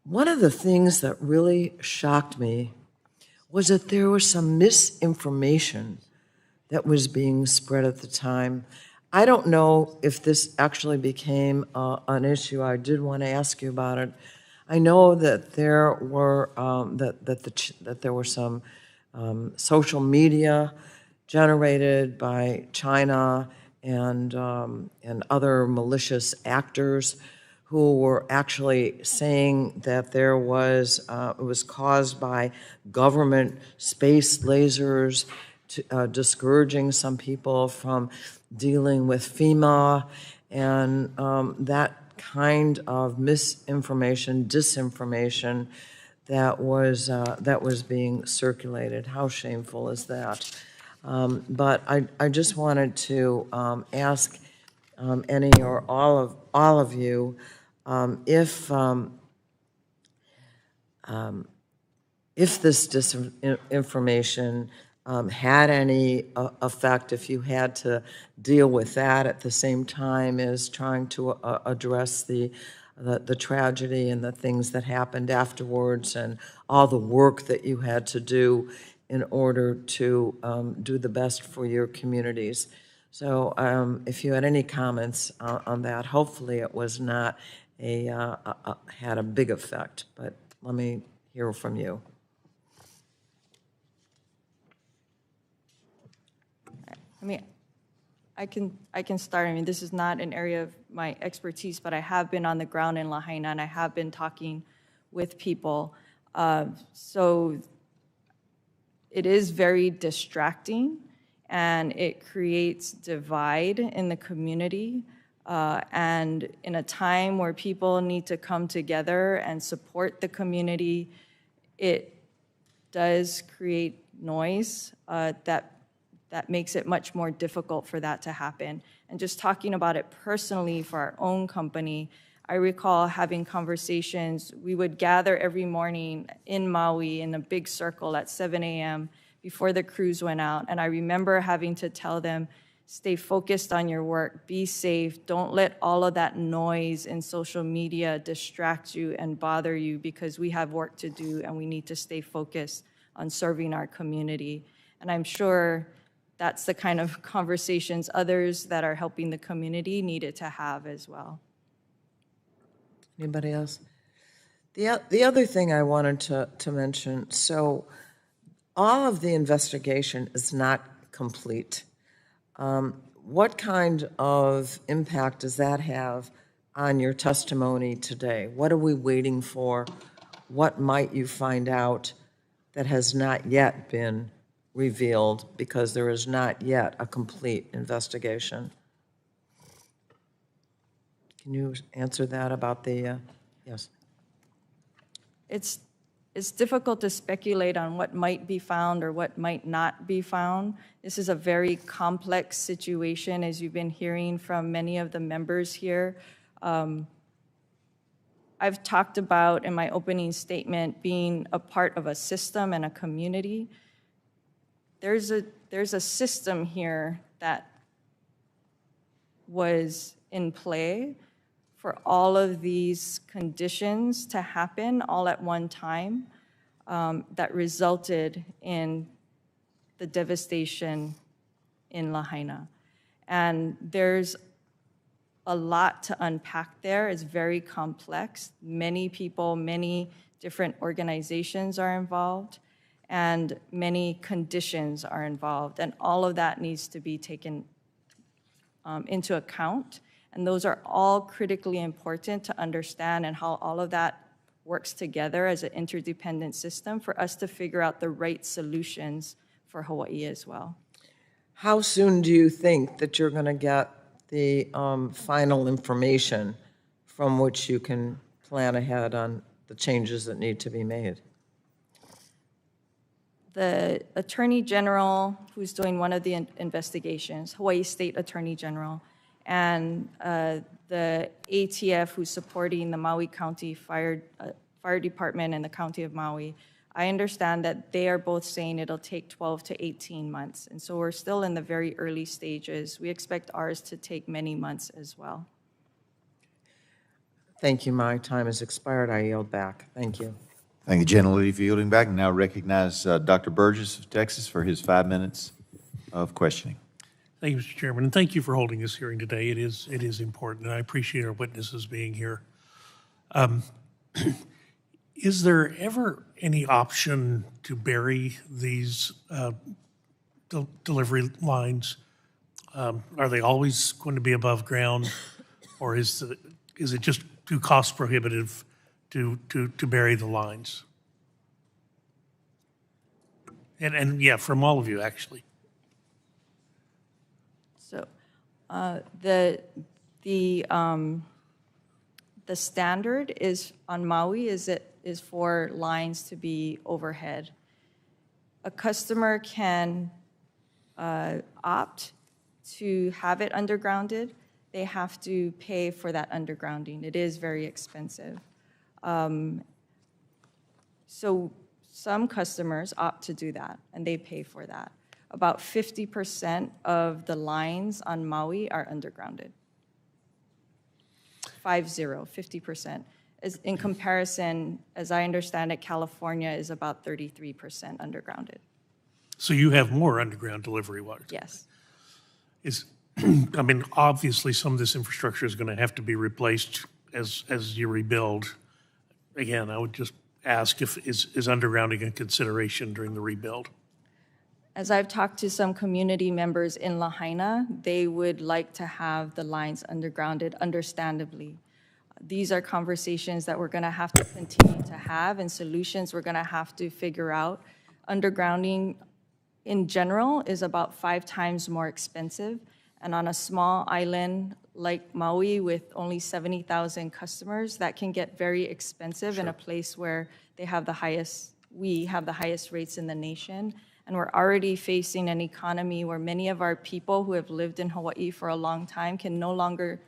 One of the things that really shocked me was that there was some misinformation that was being spread at the time. I don't know if this actually became an issue. I did want to ask you about it. I know that there were that there were some social media generated by China and other malicious actors who were actually saying that there was it was caused by government space lasers discouraging some people from dealing with FEMA, and that kind of misinformation, disinformation that was being circulated. How shameful is that? But I just wanted to ask any or all of you if this disinformation had any effect, if you had to deal with that at the same time as trying to address the tragedy and the things that happened afterwards and all the work that you had to do in order to do the best for your communities. So if you had any comments on that, hopefully it was not had a big effect, but let me hear from you. I mean, I can start. I mean, this is not an area of my expertise, but I have been on the ground in Lahaina, and I have been talking with people. So it is very distracting, and it creates divide in the community. And in a time where people need to come together and support the community, it does create noise that makes it much more difficult for that to happen. And just talking about it personally for our own company, I recall having conversations. We would gather every morning in Maui in a big circle at 7 a.m. before the crews went out. And I remember having to tell them, stay focused on your work, be safe, don't let all of that noise in social media distract you and bother you, because we have work to do and we need to stay focused on serving our community. And I'm sure that's the kind of conversations others that are helping the community needed to have as well. Anybody else? The other thing I wanted to mention, so all of the investigation is not complete. What kind of impact does that have on your testimony today? What are we waiting for? What might you find out that has not yet been revealed because there is not yet a complete investigation? Can you answer that about the, yes? It's difficult to speculate on what might be found or what might not be found. This is a very complex situation, as you've been hearing from many of the members here. I've talked about in my opening statement being a part of a system and a community. there's a system here that was in play for all of these conditions to happen all at one time that resulted in the devastation in Lahaina. And there's a lot to unpack there. It's very complex. Many people, many different organizations are involved, and many conditions are involved. And all of that needs to be taken into account. And those are all critically important to understand, and how all of that works together as an interdependent system for us to figure out the right solutions for Hawaii as well. How soon do you think that you're going to get the final information from which you can plan ahead on the changes that need to be made? The Attorney General, who's doing one of the investigations, Hawaii State Attorney General, and the ATF, who's supporting the Maui County Fire Department and the County of Maui, I understand that they are both saying it'll take 12 to 18 months. And so we're still in the very early stages. We expect ours to take many months as well. Thank you. My time has expired. I yield back. Thank you. Thank you, gentlelady, for yielding back. And now recognize Dr. Burgess of Texas for his 5 minutes of questioning. Thank you, Mr. Chairman, and thank you for holding this hearing today. It is important, and I appreciate our witnesses being here. Is there ever any option to bury these delivery lines? Are they always going to be above ground, or is it just too cost prohibitive to bury the lines? And yeah, from all of you, actually. So the standard is on Maui is for lines to be overhead. A customer can opt to have it undergrounded. They have to pay for that undergrounding. It is very expensive. So some customers opt to do that, and they pay for that. About 50% of the lines on Maui are undergrounded. 50%. In comparison, as I understand it, California is about 33% undergrounded. So you have more underground delivery water? Yes. I mean, obviously, some of this infrastructure is going to have to be replaced as you rebuild. Again, I would just ask is undergrounding a consideration during the rebuild? As I've talked to some community members in Lahaina, they would like to have the lines undergrounded, understandably. These are conversations that we're going to have to continue to have, and solutions we're going to have to figure out. Undergrounding in general is about 5 times more expensive, and on a small island like Maui with only 70,000 customers, that can get very expensive in a place where we have the highest rates in the nation. And we're already facing an economy where many of our people who have lived in Hawaii for a long time can no longer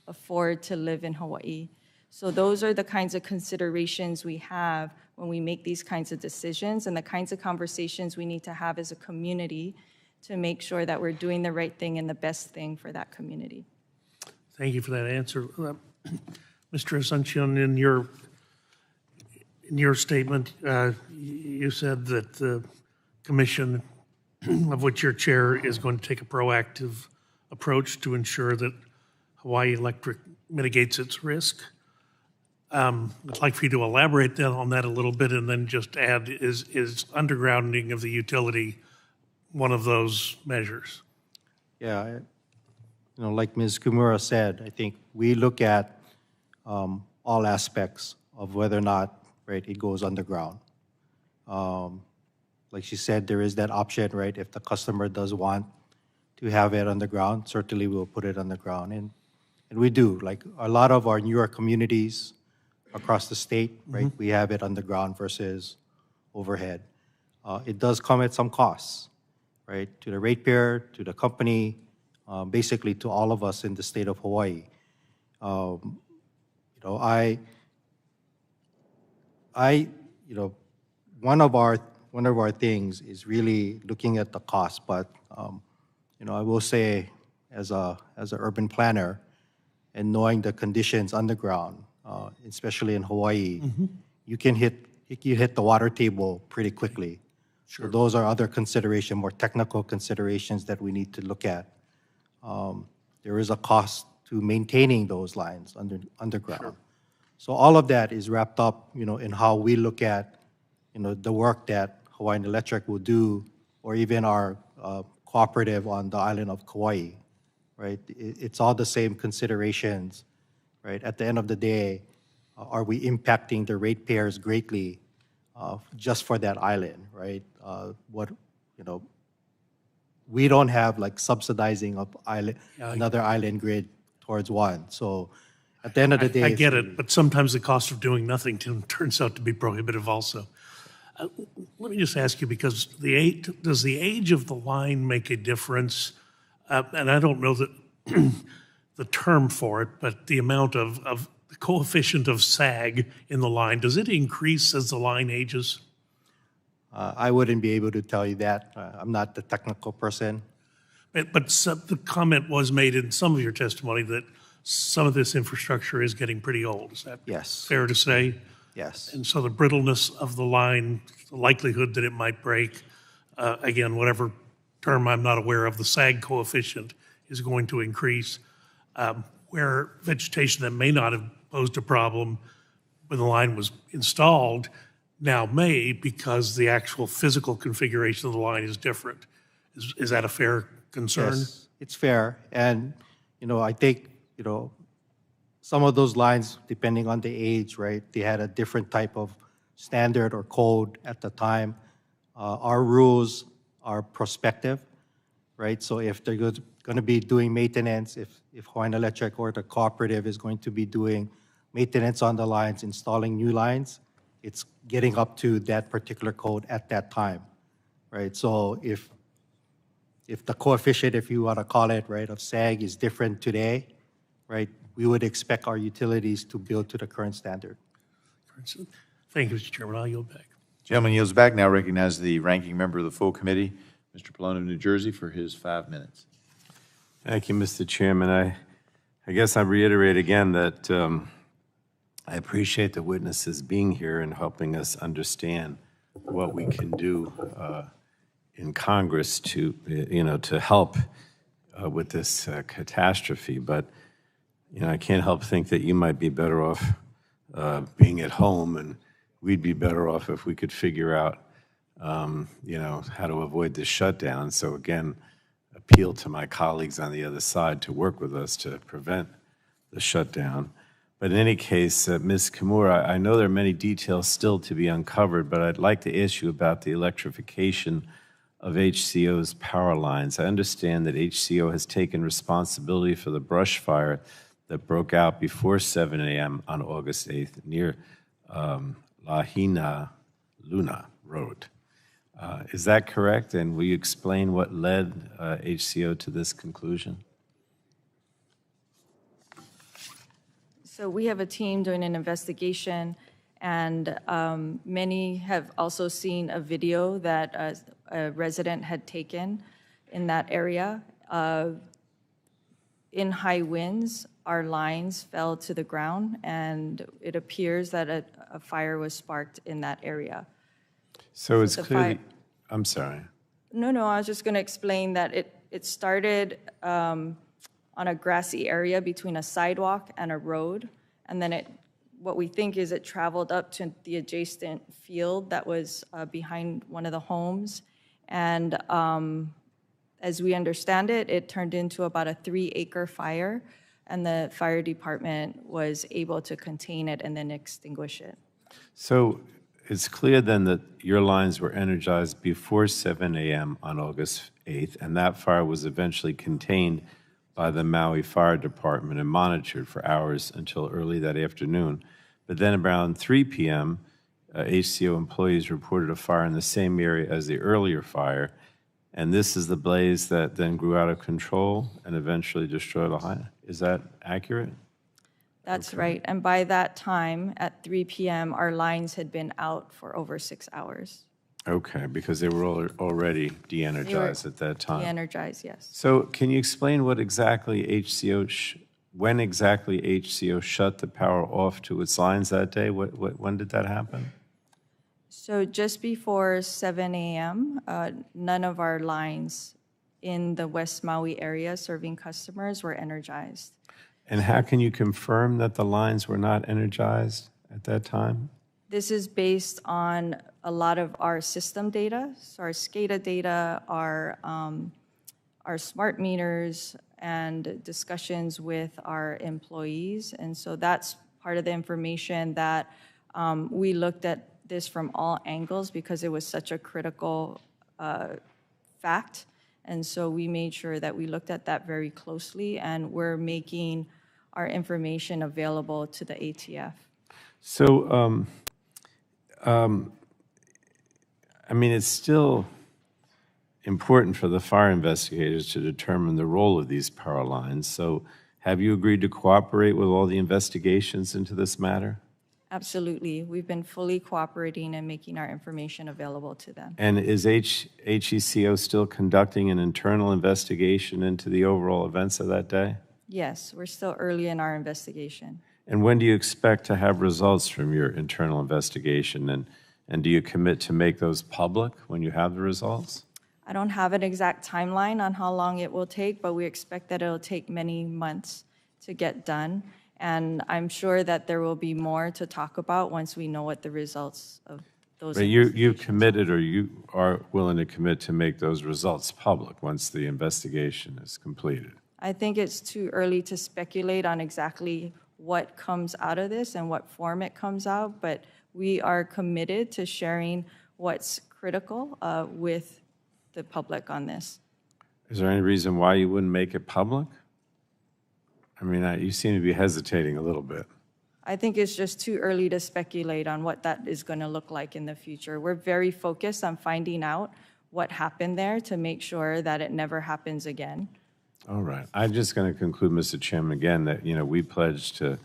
afford to live in Hawaii. So those are the kinds of considerations we have when we make these kinds of decisions, and the kinds of conversations we need to have as a community to make sure that we're doing the right thing and the best thing for that community. Thank you for that answer. Mr. Asuncion, in your statement, you said that the commission, of which your chair, is going to take a proactive approach to ensure that Hawaii Electric mitigates its risk. I'd like for you to elaborate on that a little bit, and then just add, is undergrounding of the utility one of those measures? Yeah, like Ms. Kumura said, I think we look at all aspects of whether or not, right, it goes underground. Like she said, there is that option, right? If the customer does want to have it underground, certainly we'll put it underground. And we do. Like a lot of our newer communities across the state, right? We have it underground versus overhead. It does come at some costs, right? To the ratepayer, to the company, basically to all of us in the state of Hawaii. One one of our things is really looking at the cost. But I will say, as an urban planner, and knowing the conditions underground, especially in Hawaii, you hit the water table pretty quickly. So those are other considerations, more technical considerations that we need to look at. There is a cost to maintaining those lines underground. So all of that is wrapped up, in how we look at, the work that Hawaiian Electric will do, or even our cooperative on the island of Kauai, right? It's all the same considerations, right? At the end of the day, are we impacting the ratepayers greatly just for that island, right? We don't have like subsidizing of another island grid towards one. So at the end of the day, I get it, but sometimes the cost of doing nothing turns out to be prohibitive also. Let me just ask you, because does the age of the line make a difference? And I don't know the term for it, but the amount of the coefficient of sag in the line, does it increase as the line ages? I wouldn't be able to tell you that. I'm not the technical person. But the comment was made in some of your testimony that some of this infrastructure is getting pretty old. Is that fair to say? Yes. And so the brittleness of the line, the likelihood that it might break, again, whatever term I'm not aware of, the sag coefficient is going to increase, where vegetation that may not have posed a problem when the line was installed now may, because the actual physical configuration of the line is different. Is that a fair concern? Yes, it's fair. And, I think, some of those lines, depending on the age, right, they had a different type of standard or code at the time. Our rules are prospective, right? So if they're going to be doing maintenance, if Hawaiian Electric or the cooperative is going to be doing maintenance on the lines, installing new lines, it's getting up to that particular code at that time, right? So if the coefficient, if you want to call it, right, of sag is different today, right, we would expect our utilities to build to the current standard. Thank you, Mr. Chairman. I'll yield back. Gentleman yields back. Now recognize the ranking member of the full committee, Mr. Pallone of New Jersey, for his 5 minutes. Thank you, Mr. Chairman. I guess I reiterate again that I appreciate the witnesses being here and helping us understand what we can do in Congress to help with this catastrophe. But I can't help think that you might be better off being at home, and we'd be better off if we could figure out, how to avoid this shutdown. So again, appeal to my colleagues on the other side to work with us to prevent the shutdown. But in any case, Ms. Kimura, I know there are many details still to be uncovered, but I'd like to ask you about the electrification of HCO's power lines. I understand that HCO has taken responsibility for the brush fire that broke out before 7 a.m. on August 8th near Lahina Luna Road. Is that correct? And will you explain what led HCO to this conclusion? So we have a team doing an investigation, and many have also seen a video that a resident had taken in that area. In high winds, our lines fell to the ground, and it appears that a fire was sparked in that area. So it's clearly, I'm sorry. No, I was just going to explain that it started on a grassy area between a sidewalk and a road, and then what we think is it traveled up to the adjacent field that was behind one of the homes, and as we understand it, it turned into about a 3-acre fire, and the fire department was able to contain it and then extinguish it. So it's clear then that your lines were energized before 7 a.m. on August 8th, and that fire was eventually contained by the Maui Fire Department and monitored for hours until early that afternoon. But then around 3 p.m., HCO employees reported a fire in the same area as the earlier fire, and this is the blaze that then grew out of control and eventually destroyed Lahaina. Is that accurate? That's right. And by that time, at 3 p.m., our lines had been out for over 6 hours. Okay, because they were already de-energized at that time. De-energized, yes. So can you explain what exactly when exactly HCO shut the power off to its lines that day? When did that happen? So just before 7 a.m., none of our lines in the West Maui area serving customers were energized. And how can you confirm that the lines were not energized at that time? This is based on a lot of our system data, so our SCADA data, our smart meters, and discussions with our employees. And so that's part of the information that we looked at this from all angles because it was such a critical fact. And so we made sure that we looked at that very closely, and we're making our information available to the ATF. So, I mean, it's still important for the fire investigators to determine the role of these power lines. So have you agreed to cooperate with all the investigations into this matter? Absolutely. We've been fully cooperating and making our information available to them. And is HECO still conducting an internal investigation into the overall events of that day? Yes, we're still early in our investigation. And when do you expect to have results from your internal investigation? And do you commit to make those public when you have the results? I don't have an exact timeline on how long it will take, but we expect that it'll take many months to get done. And I'm sure that there will be more to talk about once we know what the results of those. But you've committed, or you are willing to commit to make those results public once the investigation is completed? I think it's too early to speculate on exactly what comes out of this and what form it comes out, but we are committed to sharing what's critical with the public on this. Is there any reason why you wouldn't make it public? I mean, you seem to be hesitating a little bit. I think it's just too early to speculate on what that is going to look like in the future. We're very focused on finding out what happened there to make sure that it never happens again. All right. I'm just going to conclude, Mr. Chairman, again, that, we pledge to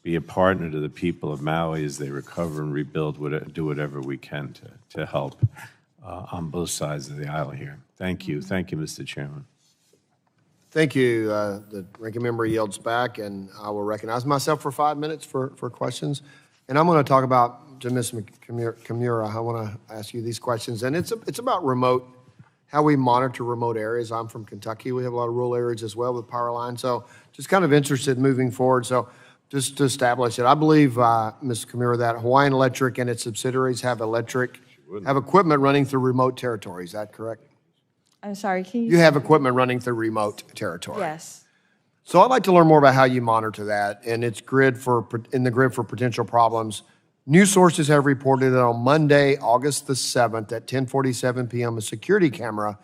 be a partner to the people of Maui as they recover and rebuild, do whatever we can to help on both sides of the aisle here. Thank you. Thank you, Mr. Chairman. Thank you. The ranking member yields back, and I will recognize myself for 5 minutes for questions. And I'm going to talk about, to Ms. Kimura, I want to ask you these questions. And it's about remote, how we monitor remote areas. I'm from Kentucky. We have a lot of rural areas as well with power lines. So just kind of interested in moving forward. So just to establish it, I believe, Ms. Kimura, that Hawaiian Electric and its subsidiaries have equipment running through remote territory. Is that correct? I'm sorry, can you? You have equipment running through remote territory. Yes. So I'd like to learn more about how you monitor that and its in the grid for potential problems. News sources have reported that on Monday, August the 7th at 10:47 p.m., a security camera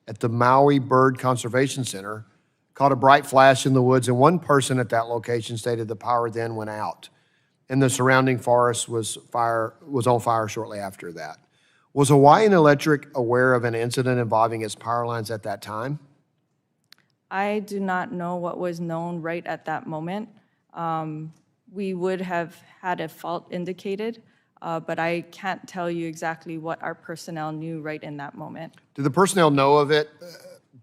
at the Maui Bird Conservation Center caught a bright flash in the woods, and one person at that location stated the power then went out, and the surrounding forest was on fire shortly after that. Was Hawaiian Electric aware of an incident involving its power lines at that time? I do not know what was known right at that moment. We would have had a fault indicated, but I can't tell you exactly what our personnel knew right in that moment. Did the personnel know of it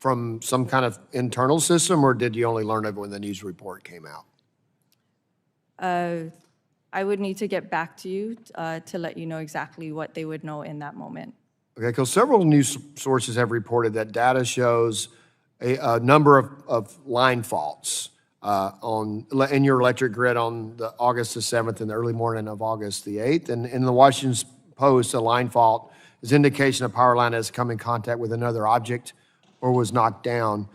from some kind of internal system, or did you only learn of it when the news report came out? I would need to get back to you to let you know exactly what they would know in that moment. Okay, because several news sources have reported that data shows a number of line faults in your electric grid on the August the 7th and the early morning of August the 8th. And in the Washington Post, a line fault is indication a power line has come in contact with another object or was knocked down.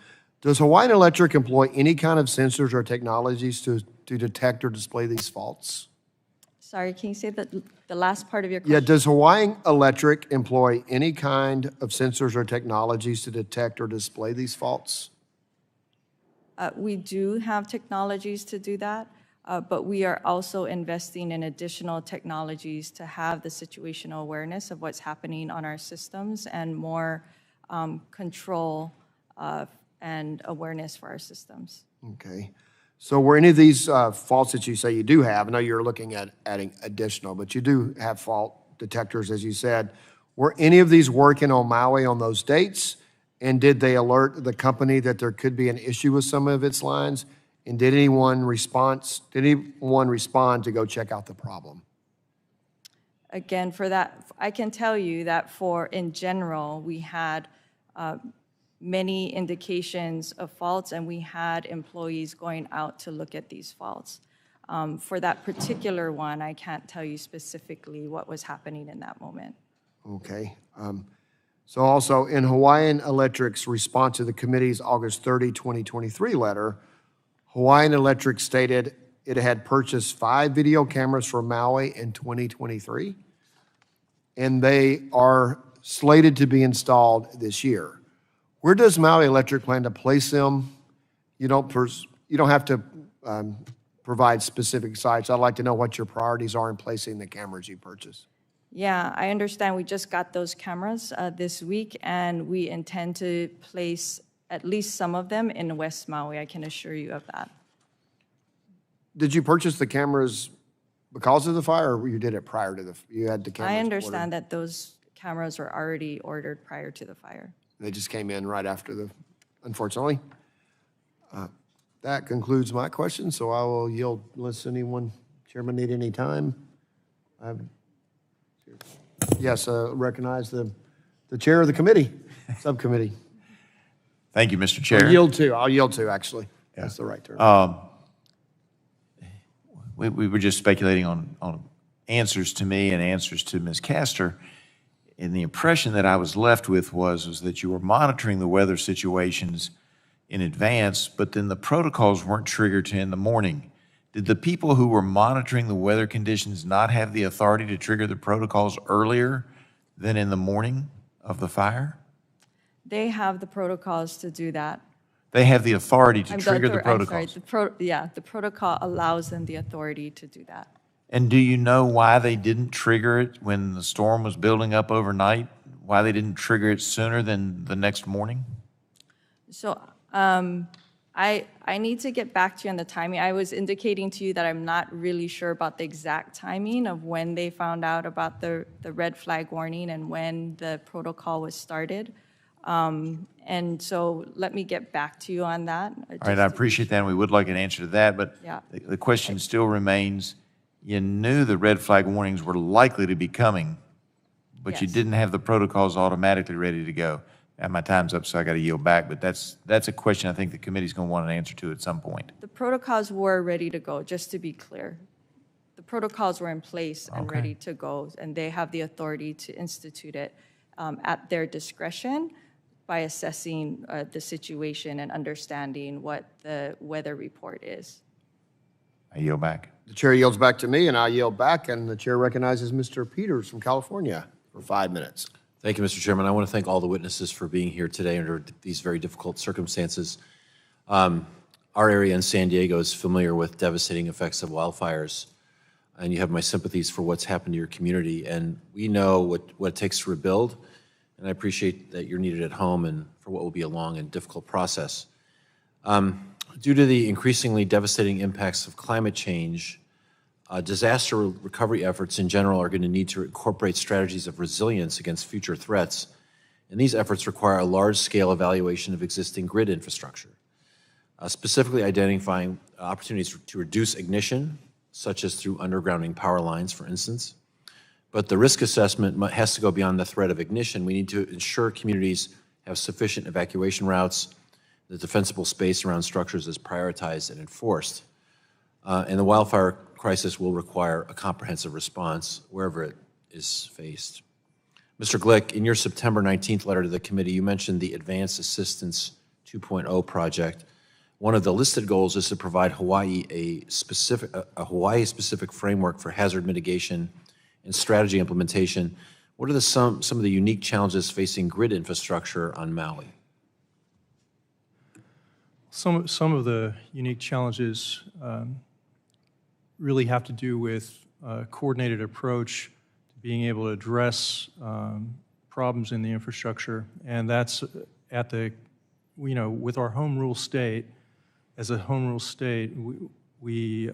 Does Hawaiian Electric employ any kind of sensors or technologies to detect or display these faults? Sorry, can you say the last part of your question? Yeah, does Hawaiian Electric employ any kind of sensors or technologies to detect or display these faults? We do have technologies to do that, but we are also investing in additional technologies to have the situational awareness of what's happening on our systems and more control and awareness for our systems. Okay. So were any of these faults that you say you do have, I know you're looking at adding additional, but you do have fault detectors, as you said, Were any of these working on Maui on those dates? And did they alert the company that there could be an issue with some of its lines? And did anyone respond to go check out the problem? Again, for that, I can tell you that in general, we had many indications of faults, and we had employees going out to look at these faults. For that particular one, I can't tell you specifically what was happening in that moment. Okay. So also, in Hawaiian Electric's response to the committee's August 30, 2023 letter, Hawaiian Electric stated it had purchased 5 video cameras for Maui in 2023, and they are slated to be installed this year. Where does Maui Electric plan to place them? You don't have to provide specific sites. I'd like to know what your priorities are in placing the cameras you purchased. Yeah, I understand. We just got those cameras this week, and we intend to place at least some of them in West Maui. I can assure you of that. Did you purchase the cameras because of the fire, or you did it prior to you had the cameras I understand ordered? that those cameras were already ordered prior to the fire. They just came in right after unfortunately. That concludes my question, so I will yield unless Chairman need any time. Yes, recognize the chair of the committee, subcommittee. Thank you, Mr. Chair. I'll yield to, actually. That's the right term. We were just speculating on answers to me and answers to Ms. Castor. And the impression that I was left with was that you were monitoring the weather situations in advance, but then the protocols weren't triggered in the morning. Did the people who were monitoring the weather conditions not have the authority to trigger the protocols earlier than in the morning of the fire? They have the protocols to do that. They have the authority to trigger the protocols. The protocol allows them the authority to do that. And do you know why they didn't trigger it when the storm was building up overnight? Why they didn't trigger it sooner than the next morning? So I need to get back to you on the timing. I was indicating to you that I'm not really sure about the exact timing of when they found out about the red flag warning and when the protocol was started. And so let me get back to you on that. All right, I appreciate that, and we would like an answer to that, but Yeah. the question still remains, you knew the red flag warnings were likely to be coming, but you Yes. didn't have the protocols automatically ready to go. And my time's up, so I got to yield back, but that's a question I think the committee's going to want an answer to at some point. The protocols were ready to go, just to be clear. The protocols were in place and Okay. ready to go, and they have the authority to institute it at their discretion by assessing the situation and understanding what the weather report is. I yield back. The chair yields back to me, and I yield back, and the chair recognizes Mr. Peters from California for 5 minutes. Thank you, Mr. Chairman. I want to thank all the witnesses for being here today under these very difficult circumstances. Our area in San Diego is familiar with devastating effects of wildfires, and you have my sympathies for what's happened to your community. And we know what it takes to rebuild, and I appreciate that you're needed at home and for what will be a long and difficult process. Due to the increasingly devastating impacts of climate change, disaster recovery efforts in general are going to need to incorporate strategies of resilience against future threats, and these efforts require a large-scale evaluation of existing grid infrastructure, specifically identifying opportunities to reduce ignition, such as through undergrounding power lines, for instance. But the risk assessment has to go beyond the threat of ignition. We need to ensure communities have sufficient evacuation routes, the defensible space around structures is prioritized and enforced, and the wildfire crisis will require a comprehensive response wherever it is faced. Mr. Glick, in your September 19th letter to the committee, you mentioned the Advanced Assistance 2.0 project. One of the listed goals is to provide Hawaii a Hawaii-specific framework for hazard mitigation and strategy implementation. What are some of the unique challenges facing grid infrastructure on Maui? Some of the unique challenges really have to do with a coordinated approach to being able to address problems in the infrastructure, and that's at the, with our home rule state. As a home rule state, we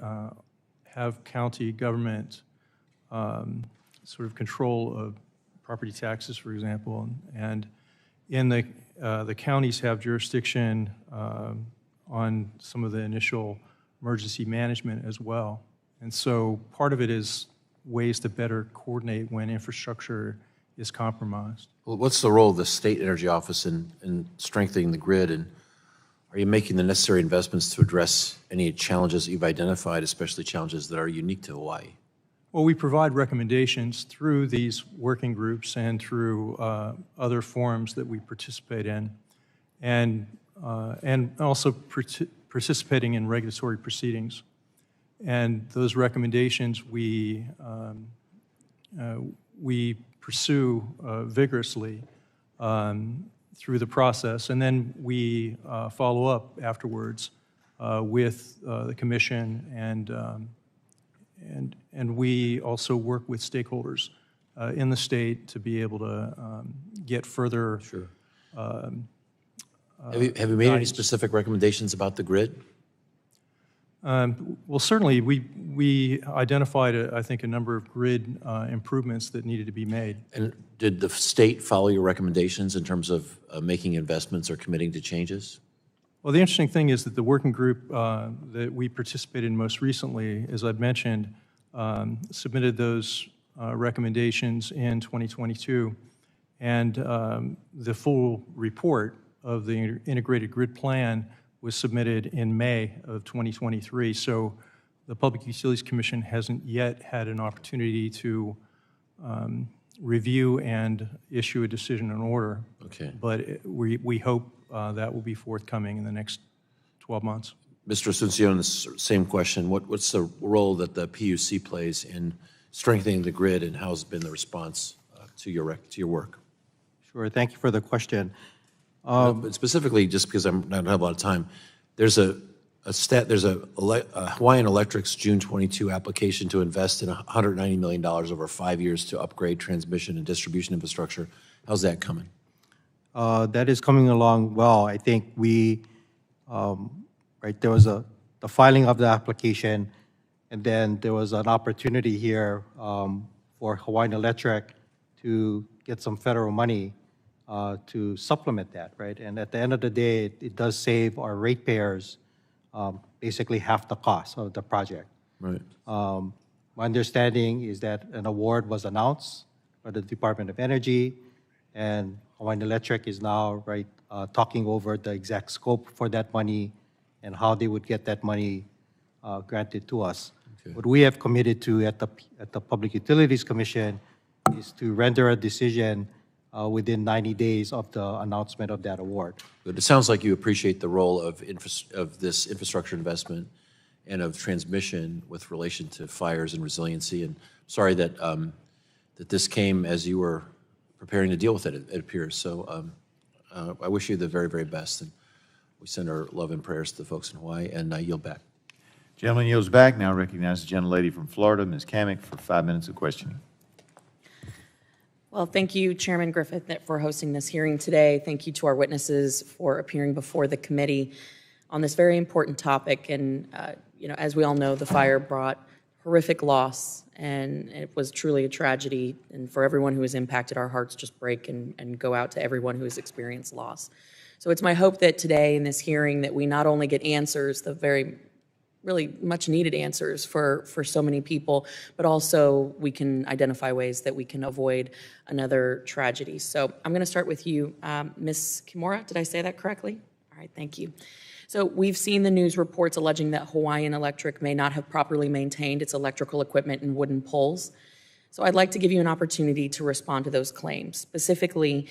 have county government sort of control of property taxes, for example. And in the counties have jurisdiction on some of the initial emergency management as well. And so part of it is ways to better coordinate when infrastructure is compromised. Well, what's the role of the State Energy Office in strengthening the grid, and are you making the necessary investments to address any challenges you've identified, especially challenges that are unique to Hawaii? Well, we provide recommendations through these working groups and through other forums that we participate in, and also participating in regulatory proceedings. And those recommendations we pursue vigorously through the process, and then we follow up afterwards with the commission, and we also work with stakeholders in the state to be able to get further. Sure. Have you made any specific recommendations about the grid? Well, certainly, we identified, I think, a number of grid improvements that needed to be made. And did the state follow your recommendations in terms of making investments or committing to changes? Well, the interesting thing is that the working group that we participated in most recently, as I've mentioned, submitted those recommendations in 2022, and the full report of the integrated grid plan was submitted in May of 2023. So the Public Utilities Commission hasn't yet had an opportunity to review and issue a decision in order. Okay. But we hope that will be forthcoming in the next 12 months. Mr. Asuncion, the same question. What's the role that the PUC plays in strengthening the grid, and how's been the response to your work? Sure, thank you for the question. But specifically, just because I don't have a lot of time, there's a Hawaiian Electric's June 22 application to invest in $190 million over 5 years to upgrade transmission and distribution infrastructure. How's that coming? That is coming along well. I think there was the filing of the application, and then there was an opportunity here for Hawaiian Electric to get some federal money to supplement that, right? And at the end of the day, it does save our ratepayers basically half the cost of the project. Right. My understanding is that an award was announced by the Department of Energy, and Hawaiian Electric is now talking over the exact scope for that money and how they would get that money granted to us. Okay. What we have committed to at the Public Utilities Commission is to render a decision within 90 days of the announcement of that award. But it sounds like you appreciate the role of this infrastructure investment and of transmission with relation to fires and resiliency. And sorry that that this came as you were preparing to deal with it, it appears. So I wish you the very, very best. And we send our love and prayers to the folks in Hawaii, and I yield back. Gentleman yields back. Now recognize the gentlelady from Florida, Ms. Kamick, for 5 minutes of questioning. Well, thank you, Chairman Griffith, for hosting this hearing today. Thank you to our witnesses for appearing before the committee on this very important topic. And, as we all know, the fire brought horrific loss, and it was truly a tragedy. And for everyone who was impacted, our hearts just break and go out to everyone who has experienced loss. So it's my hope that today in this hearing that we not only get answers, the very really much needed answers for so many people, but also we can identify ways that we can avoid another tragedy. So I'm going to start with you, Ms. Kimura. Did I say that correctly? All right, thank you. So we've seen the news reports alleging that Hawaiian Electric may not have properly maintained its electrical equipment and wooden poles. So I'd like to give you an opportunity to respond to those claims. Specifically,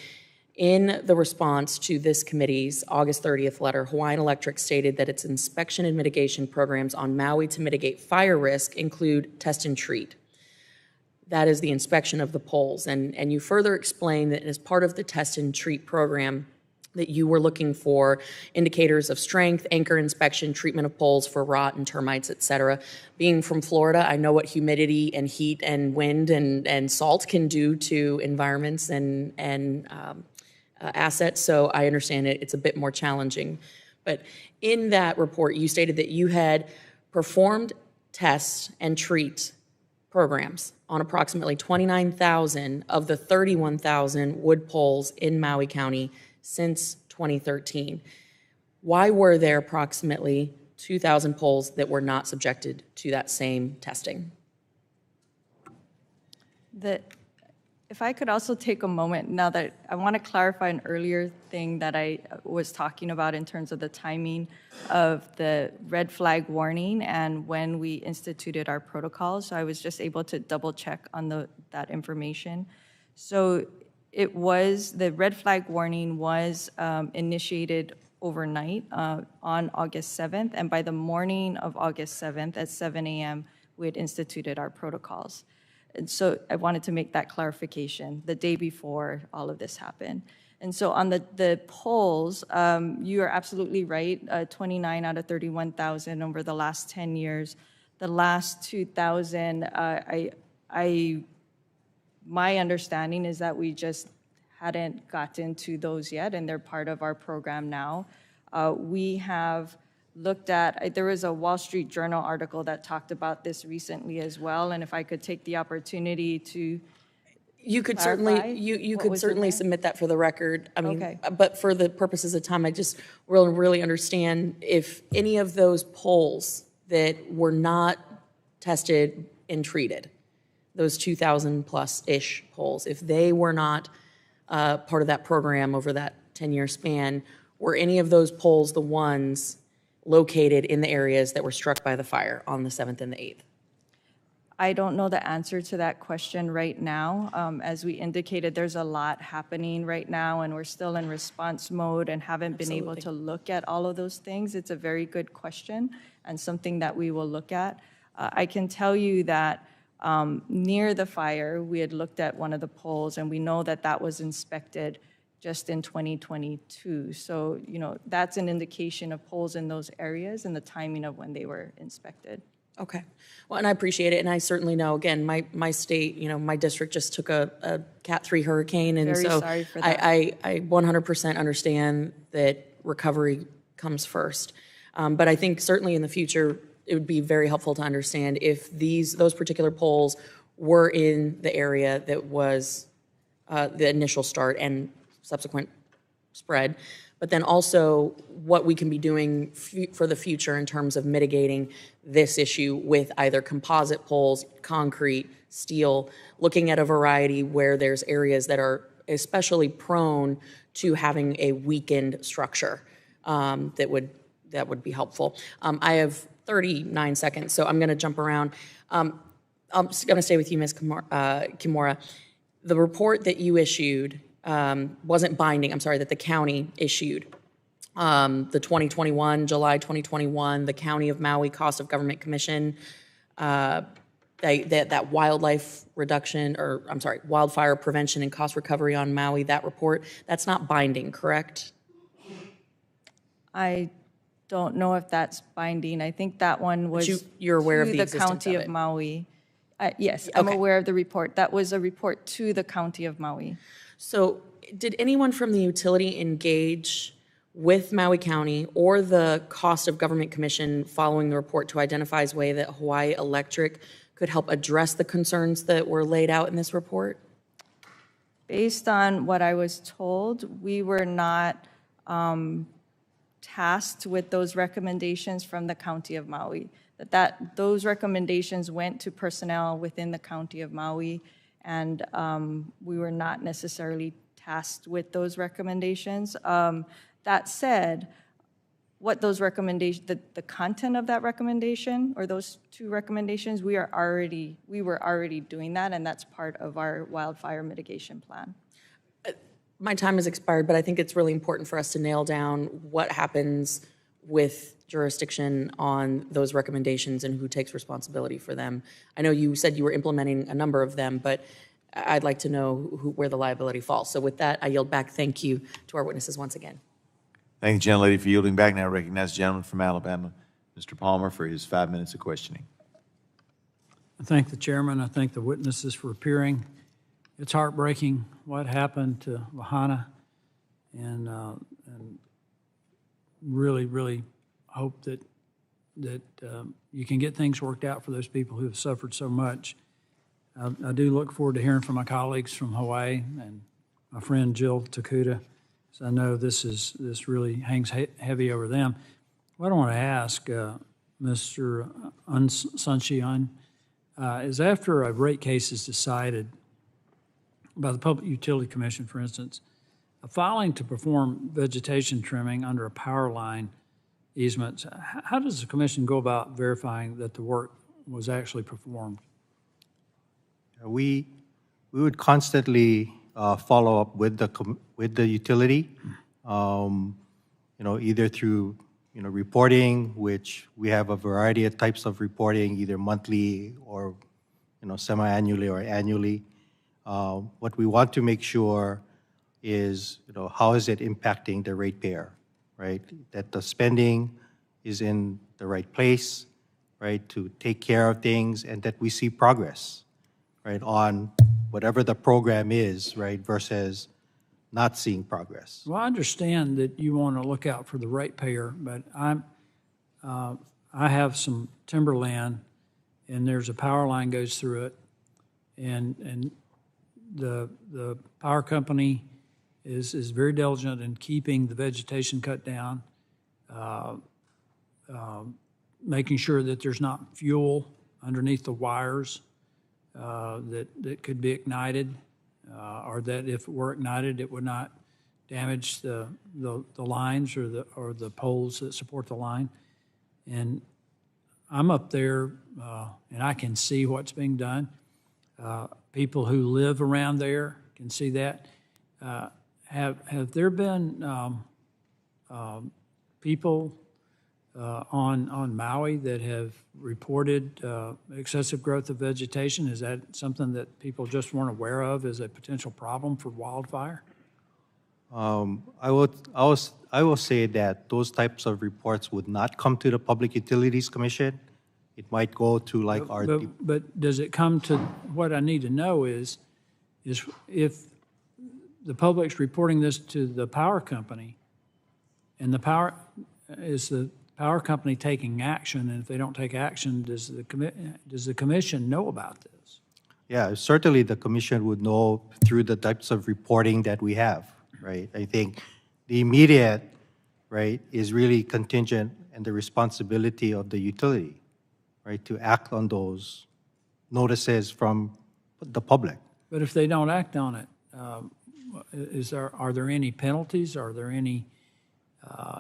in the response to this committee's August 30th letter, Hawaiian Electric stated that its inspection and mitigation programs on Maui to mitigate fire risk include test and treat. That is the inspection of the poles. And you further explain that as part of the test and treat program, that you were looking for indicators of strength, anchor inspection, treatment of poles for rot and termites, et cetera. Being from Florida, I know what humidity and heat and wind and salt can do to environments and assets, so I understand it's a bit more challenging. But in that report, you stated that you had performed tests and treat programs on approximately 29,000 of the 31,000 wood poles in Maui County since 2013. Why were there approximately 2,000 poles that were not subjected to that same testing? If I could also take a moment, now that I want to clarify an earlier thing that I was talking about in terms of the timing of the red flag warning and when we instituted our protocols. So I was just able to double check on that information. So it was, the red flag warning was initiated overnight on August 7th, and by the morning of August 7th at 7 a.m., we had instituted our protocols. And so I wanted to make that clarification the day before all of this happened. And so on the polls, you are absolutely right, 29 out of 31,000 over the last 10 years. The last 2,000, my understanding is that we just hadn't gotten to those yet, and they're part of our program now. We have looked at, there was a Wall Street Journal article that talked about this recently as well, and if I could take the opportunity to You could clarify certainly, you what could was in certainly there? submit that for the record. I mean, Okay. but for the purposes of time, I just really understand if any of those polls that were not tested and treated, those 2,000 plus-ish polls, if they were not part of that program over that 10-year span, were any of those polls the ones located in the areas that were struck by the fire on the 7th and the 8th? I don't know the answer to that question right now. As we indicated, there's a lot happening right now, and we're still in response mode and haven't been able to look at all of those things. It's a very good question and something that we will look at. I can tell you that near the fire, we had looked at one of the poles, and we know that that was inspected just in 2022. So, that's an indication of poles in those areas and the timing of when they were inspected. Okay. Well, and I appreciate it, and I certainly know, again, my state, my district just took a Cat 3 hurricane, and Very so sorry for that. I 100% understand that recovery comes first. But I think certainly in the future, it would be very helpful to understand if those particular poles were in the area that was the initial start and subsequent spread, but then also what we can be doing for the future in terms of mitigating this issue with either composite poles, concrete, steel, looking at a variety where there's areas that are especially prone to having a weakened structure that would be helpful. I have 39 seconds, so I'm going to jump around. I'm going to stay with you, Ms. Kimura. The report that you issued wasn't binding, that the county issued. The 2021, July 2021, the County of Maui Cost of Government Commission, that wildlife reduction, wildfire prevention and cost recovery on Maui, that report, that's not binding, correct? I don't know if that's binding. I think that one was you're aware of to the existence County of of it? Maui. Yes, I'm Okay. aware of the report. That was a report to the County of Maui. So did anyone from the utility engage with Maui County or the Cost of Government Commission following the report to identify a way that Hawaii Electric could help address the concerns that were laid out in this report? Based on what I was told, we were not tasked with those recommendations from the County of Maui. Those recommendations went to personnel within the County of Maui, and we were not necessarily tasked with those recommendations. That said, what those recommendations, the content of that recommendation or those two recommendations, we were already doing that, and that's part of our wildfire mitigation plan. My time has expired, but I think it's really important for us to nail down what happens with jurisdiction on those recommendations and who takes responsibility for them. I know you said you were implementing a number of them, but I'd like to know where the liability falls. So with that, I yield back. Thank you to our witnesses once again. Thank you, gentlelady, for yielding back. Now I recognize the gentleman from Alabama, Mr. Palmer, for his 5 minutes of questioning. I thank the chairman. I thank the witnesses for appearing. It's heartbreaking what happened to Lahaina, and really hope that you can get things worked out for those people who have suffered so much. I do look forward to hearing from my colleagues from Hawaii and my friend Jill Takuda. So I know this really hangs heavy over them. What I want to ask Mr. Sunshine is after a rate case is decided by the Public Utility Commission, for instance, a filing to perform vegetation trimming under a power line easement, how does the commission go about verifying that the work was actually performed? We would constantly follow up with the utility, either through reporting, which we have a variety of types of reporting, either monthly or semi-annually or annually. What we want to make sure is how is it impacting the ratepayer, right? That the spending is in the right place, right, to take care of things, and that we see progress, right, on whatever the program is, right, versus not seeing progress. Well, I understand that you want to look out for the ratepayer, but I have some timberland, and there's a power line goes through it, and the power company is very diligent in keeping the vegetation cut down, making sure that there's not fuel underneath the wires that could be ignited, or that if it were ignited, it would not damage the lines or the poles that support the line. And I'm up there, and I can see what's being done. People who live around there can see that. Have there been people on Maui that have reported excessive growth of vegetation? Is that something that people just weren't aware of as a potential problem for wildfire? I will say that those types of reports would not come to the Public Utilities Commission. It might go to like our. But does it come to, what I need to know is if the public's reporting this to the power company, and the power company taking action, and if they don't take action, does the commission know about this? Yeah, certainly the commission would know through the types of reporting that we have, right? I think the immediate, right, is really contingent and the responsibility of the utility, right, to act on those notices from the public. But if they don't act on it, are there any penalties? Are there any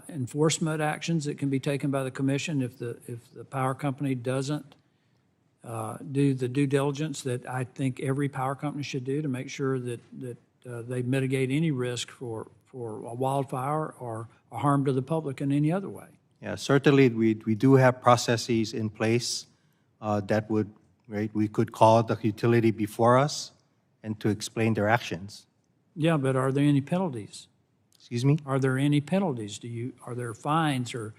enforcement actions that can be taken by the commission if the power company doesn't do the due diligence that I think every power company should do to make sure that they mitigate any risk for a wildfire or a harm to the public in any other way? Yeah, certainly we do have processes in place that would, right, we could call the utility before us and to explain their actions. Yeah, but are there any penalties? Excuse me? Are there any penalties? Are there fines or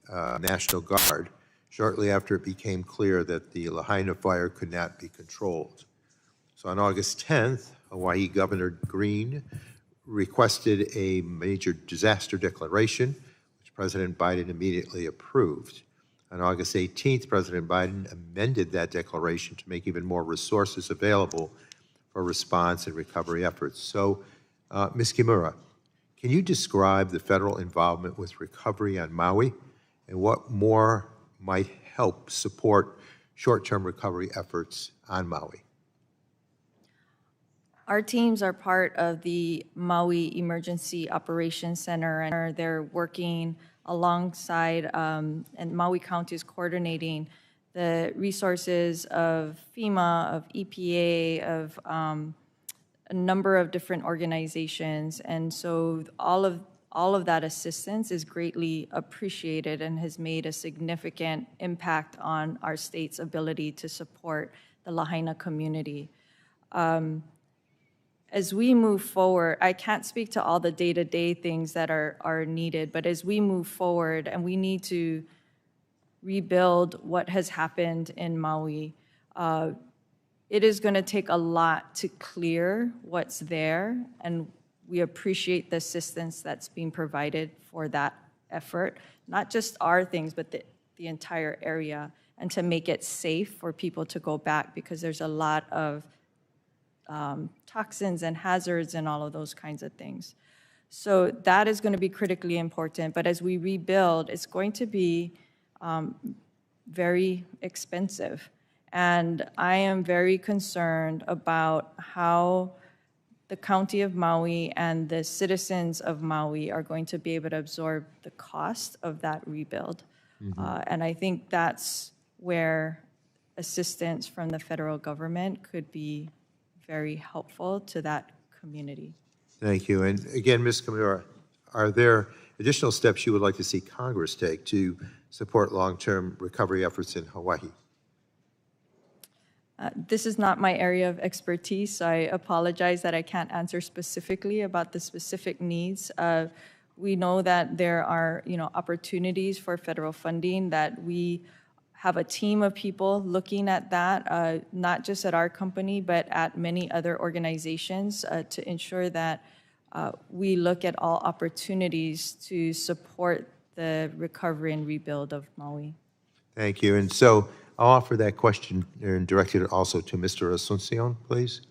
National Guard shortly after it became clear that the Lahaina fire could not be controlled. So on August 10th, Hawaii Governor Green requested a major disaster declaration, which President Biden immediately approved. On August 18th, President Biden amended that declaration to make even more resources available for response and recovery efforts. So, Ms. Kimura, can you describe the federal involvement with recovery on Maui and what more might help support short-term recovery efforts on Maui? Our teams are part of the Maui Emergency Operations Center, and they're working alongside, and Maui County is coordinating the resources of FEMA, of EPA, of a number of different organizations. And so all of that assistance is greatly appreciated and has made a significant impact on our state's ability to support the Lahaina community. As we move forward, I can't speak to all the day-to-day things that are needed, but as we move forward and we need to rebuild what has happened in Maui, it is going to take a lot to clear what's there, and we appreciate the assistance that's being provided for that effort, not just our things, but the entire area, and to make it safe for people to go back, because there's a lot of toxins and hazards and all of those kinds of things. So that is going to be critically important. But as we rebuild, it's going to be very expensive. And I am very concerned about how the County of Maui and the citizens of Maui are going to be able to absorb the cost of that rebuild. And I think that's where assistance from the federal government could be very helpful to that community. Thank you. And again, Ms. Kimura, are there additional steps you would like to see Congress take to support long-term recovery efforts in Hawaii? This is not my area of expertise, so I apologize that I can't answer specifically about the specific needs. We know that there are, opportunities for federal funding, that we have a team of people looking at that, not just at our company, but at many other organizations to ensure that we look at all opportunities to support the recovery and rebuild of Maui. Thank you. And so I'll offer that question and direct it also to Mr. Asuncion, please.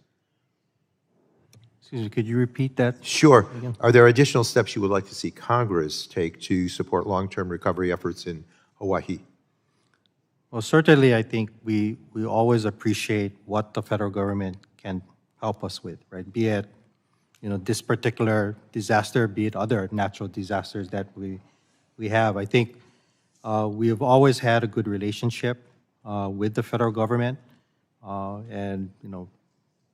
Excuse me, could you repeat that? Sure. Are there additional steps you would like to see Congress take to support long-term recovery efforts in Hawaii? Well, certainly, I think we always appreciate what the federal government can help us with, right? Be it, this particular disaster, be it other natural disasters that we have. I think we have always had a good relationship with the federal government, and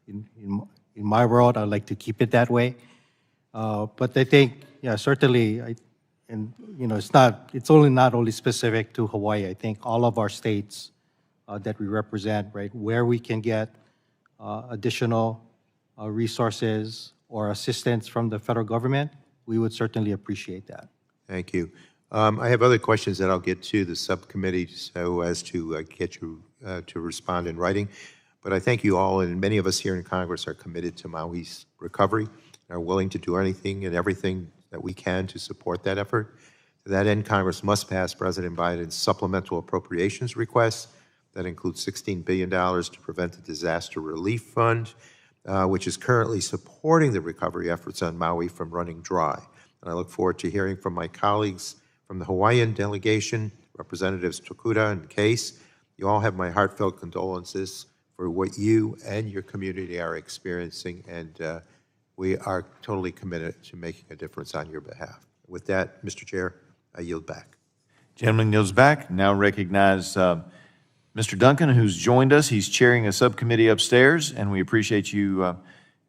in my world, I'd like to keep it that way. But I think, certainly, it's not only specific to Hawaii. I think all of our states that we represent, right, where we can get additional resources or assistance from the federal government, we would certainly appreciate that. Thank you. I have other questions that I'll get to the subcommittee so as to get you to respond in writing. But I thank you all, and many of us here in Congress are committed to Maui's recovery and are willing to do anything and everything that we can to support that effort. To that end, Congress must pass President Biden's supplemental appropriations request that includes $16 billion to prevent the Disaster Relief Fund, which is currently supporting the recovery efforts on Maui from running dry. And I look forward to hearing from my colleagues from the Hawaiian delegation, Representatives Tokuda and Case. You all have my heartfelt condolences for what you and your community are experiencing, and we are totally committed to making a difference on your behalf. With that, Mr. Chair, I yield back. Gentleman yields back. Now recognize Mr. Duncan, who's joined us. He's chairing a subcommittee upstairs, and we appreciate you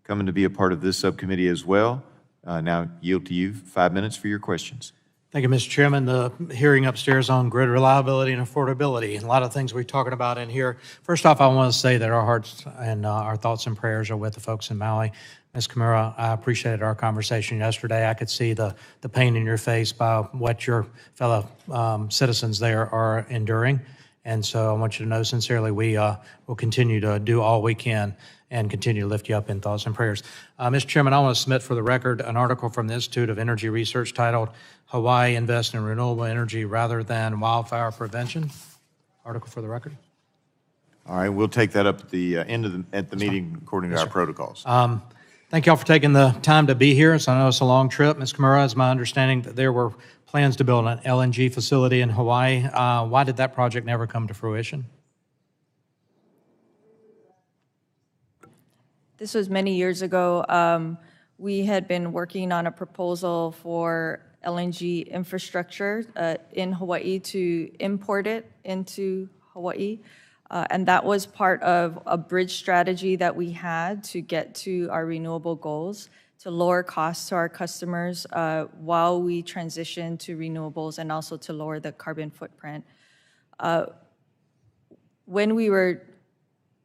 coming to be a part of this subcommittee as well. Now yield to you 5 minutes for your questions. Thank you, Mr. Chairman. The hearing upstairs on grid reliability and affordability, and a lot of things we're talking about in here. First off, I want to say that our hearts and our thoughts and prayers are with the folks in Maui. Ms. Kimura, I appreciated our conversation yesterday. I could see the pain in your face by what your fellow citizens there are enduring. And so I want you to know sincerely we will continue to do all we can and continue to lift you up in thoughts and prayers. Mr. Chairman, I want to submit for the record an article from the Institute of Energy Research titled Hawaii Invest in Renewable Energy Rather Than Wildfire Prevention. Article for the record. All right, we'll take that up at the end of the meeting according to our protocols. Thank you all for taking the time to be here. So I know it's a long trip. Ms. Kimura, it's my understanding that there were plans to build an LNG facility in Hawaii. Why did that project never come to fruition? This was many years ago. We had been working on a proposal for LNG infrastructure in Hawaii to import it into Hawaii. And that was part of a bridge strategy that we had to get to our renewable goals, to lower costs to our customers while we transition to renewables and also to lower the carbon footprint. When we were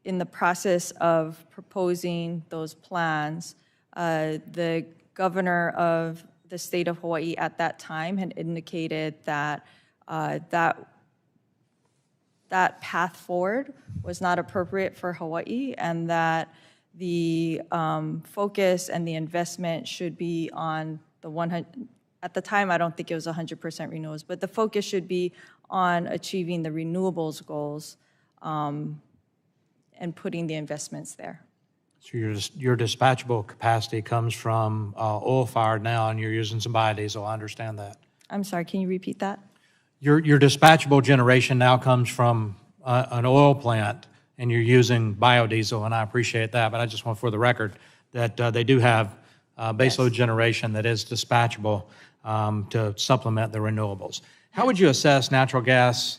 in the process of proposing those plans, the governor of the state of Hawaii at that time had indicated that that path forward was not appropriate for Hawaii, and that the focus and the investment should be on the 100, at the time I don't think it was 100% renewables, but the focus should be on achieving the renewables goals and putting the investments there. So your dispatchable capacity comes from oil-fired now, and you're using some biodiesel. I understand that. I'm sorry, can you repeat that? Your dispatchable generation now comes from an oil plant, and you're using biodiesel, and I appreciate that, but I just want for the record that they do have baseload generation that is dispatchable to supplement the renewables. How would you assess natural gas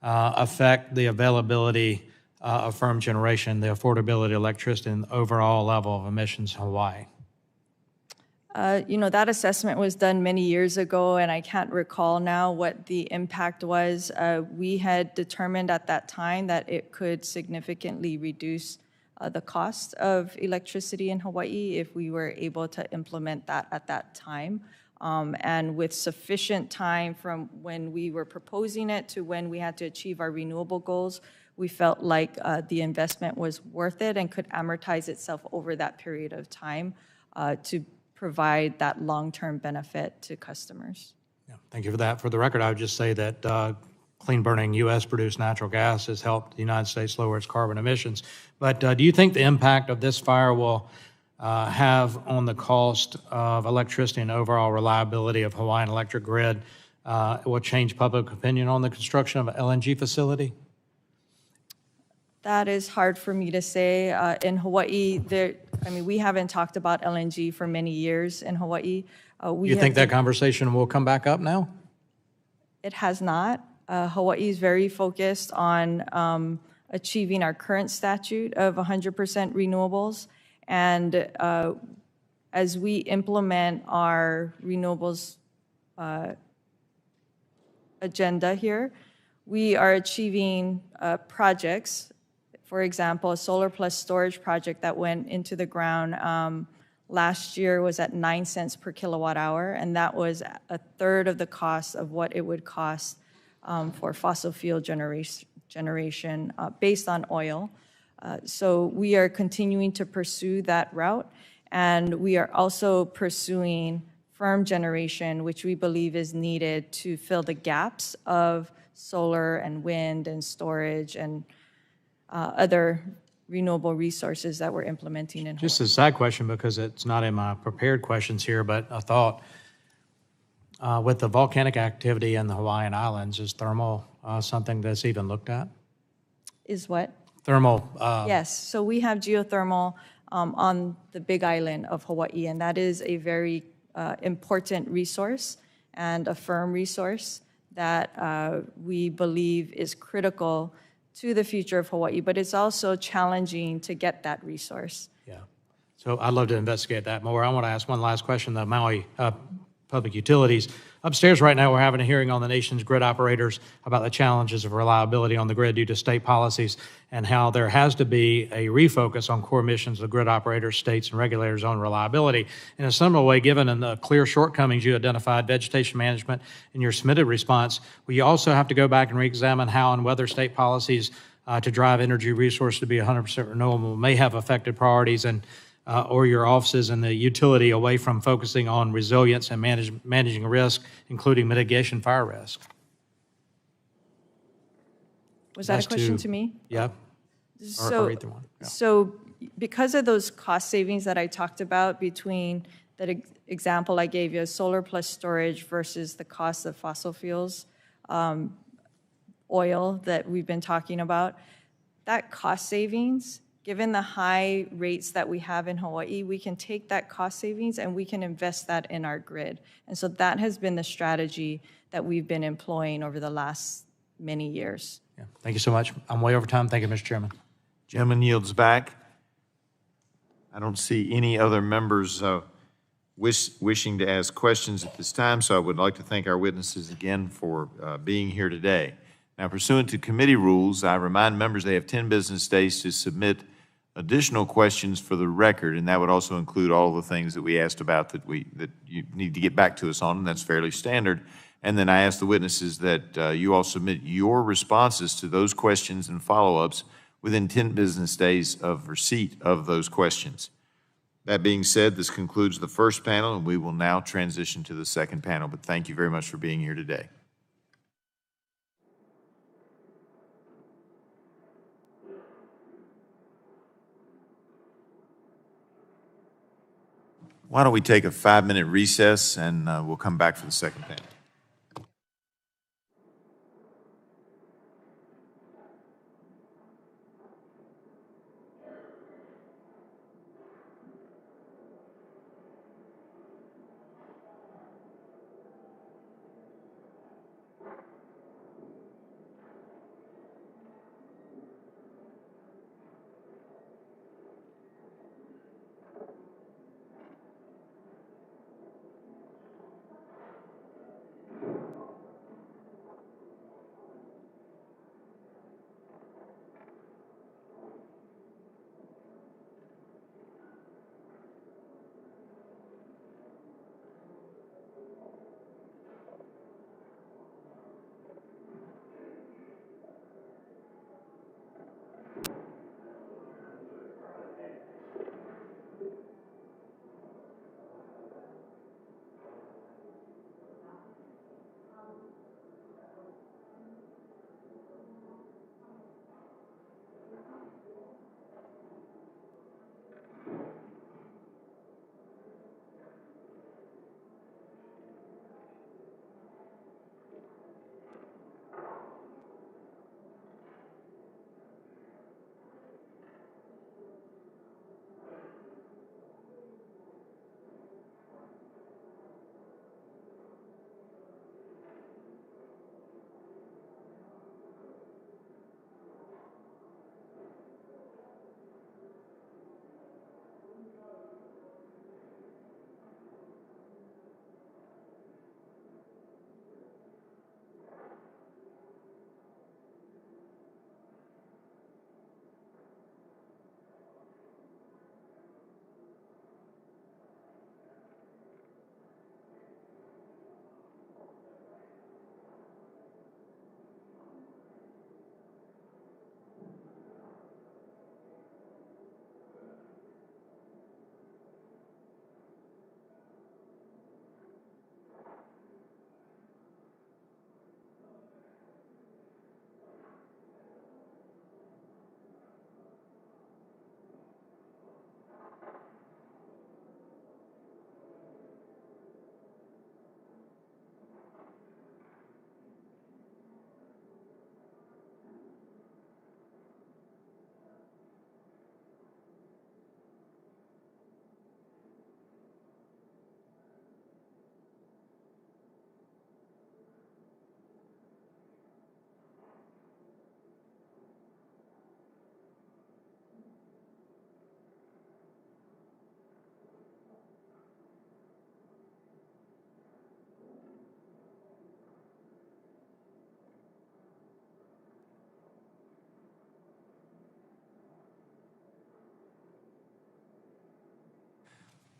affect the availability of firm generation, the affordability of electricity, and the overall level of emissions in Hawaii? That assessment was done many years ago, and I can't recall now what the impact was. We had determined at that time that it could significantly reduce the cost of electricity in Hawaii if we were able to implement that at that time. And with sufficient time from when we were proposing it to when we had to achieve our renewable goals, we felt like the investment was worth it and could amortize itself over that period of time to provide that long-term benefit to customers. Yeah, thank you for that. For the record, I would just say that clean-burning U.S.-produced natural gas has helped the United States lower its carbon emissions. But do you think the impact of this fire will have on the cost of electricity and overall reliability of Hawaiian electric grid will change public opinion on the construction of an LNG facility? That is hard for me to say. In Hawaii, we haven't talked about LNG for many years in Hawaii. You think that conversation will come back up now? It has not. Hawaii is very focused on achieving our current statute of 100% renewables. And as we implement our renewables agenda here, we are achieving projects. For example, a solar plus storage project that went into the ground last year was at 9 cents per kilowatt hour, and that was a third of the cost of what it would cost for fossil fuel generation based on oil. So we are continuing to pursue that route, and we are also pursuing firm generation, which we believe is needed to fill the gaps of solar and wind and storage and other renewable resources that we're implementing in Hawaii. Just a side question, because it's not in my prepared questions here, but I thought with the volcanic activity in the Hawaiian Islands, is thermal something that's even looked at? Is what? Thermal. Yes, so we have geothermal on the Big Island of Hawaii, and that is a very important resource and a firm resource that we believe is critical to the future of Hawaii, but it's also challenging to get that resource. Yeah. So I'd love to investigate that more. I want to ask one last question. The Maui Public Utilities. Upstairs right now, we're having a hearing on the nation's grid operators about the challenges of reliability on the grid due to state policies and how there has to be a refocus on core missions of grid operators, states, and regulators on reliability. In a similar way, given the clear shortcomings you identified, vegetation management, in your submitted response, we also have to go back and re-examine how and whether state policies to drive energy resource to be 100% renewable may have affected priorities and or your offices and the utility away from focusing on resilience and managing risk, including mitigation fire risk. Was that a question to me? Yeah. So, or either one. Yeah. so because of those cost savings that I talked about between that example I gave you, solar plus storage versus the cost of fossil fuels, oil that we've been talking about, that cost savings, given the high rates that we have in Hawaii, we can take that cost savings and we can invest that in our grid. And so that has been the strategy that we've been employing over the last many years. Yeah. Thank you so much. I'm way over time. Thank you, Mr. Chairman. Gentleman yields back. I don't see any other members wishing to ask questions at this time, so I would like to thank our witnesses again for being here today. Now, pursuant to committee rules, I remind members they have 10 business days to submit additional questions for the record, and that would also include all the things that we asked about that you need to get back to us on, and that's fairly standard. And then I ask the witnesses that you all submit your responses to those questions and follow-ups within 10 business days of receipt of those questions. That being said, this concludes the first panel, and we will now transition to the second panel. But thank you very much for being here today. Why don't we take a 5-minute recess, and we'll come back for the second panel.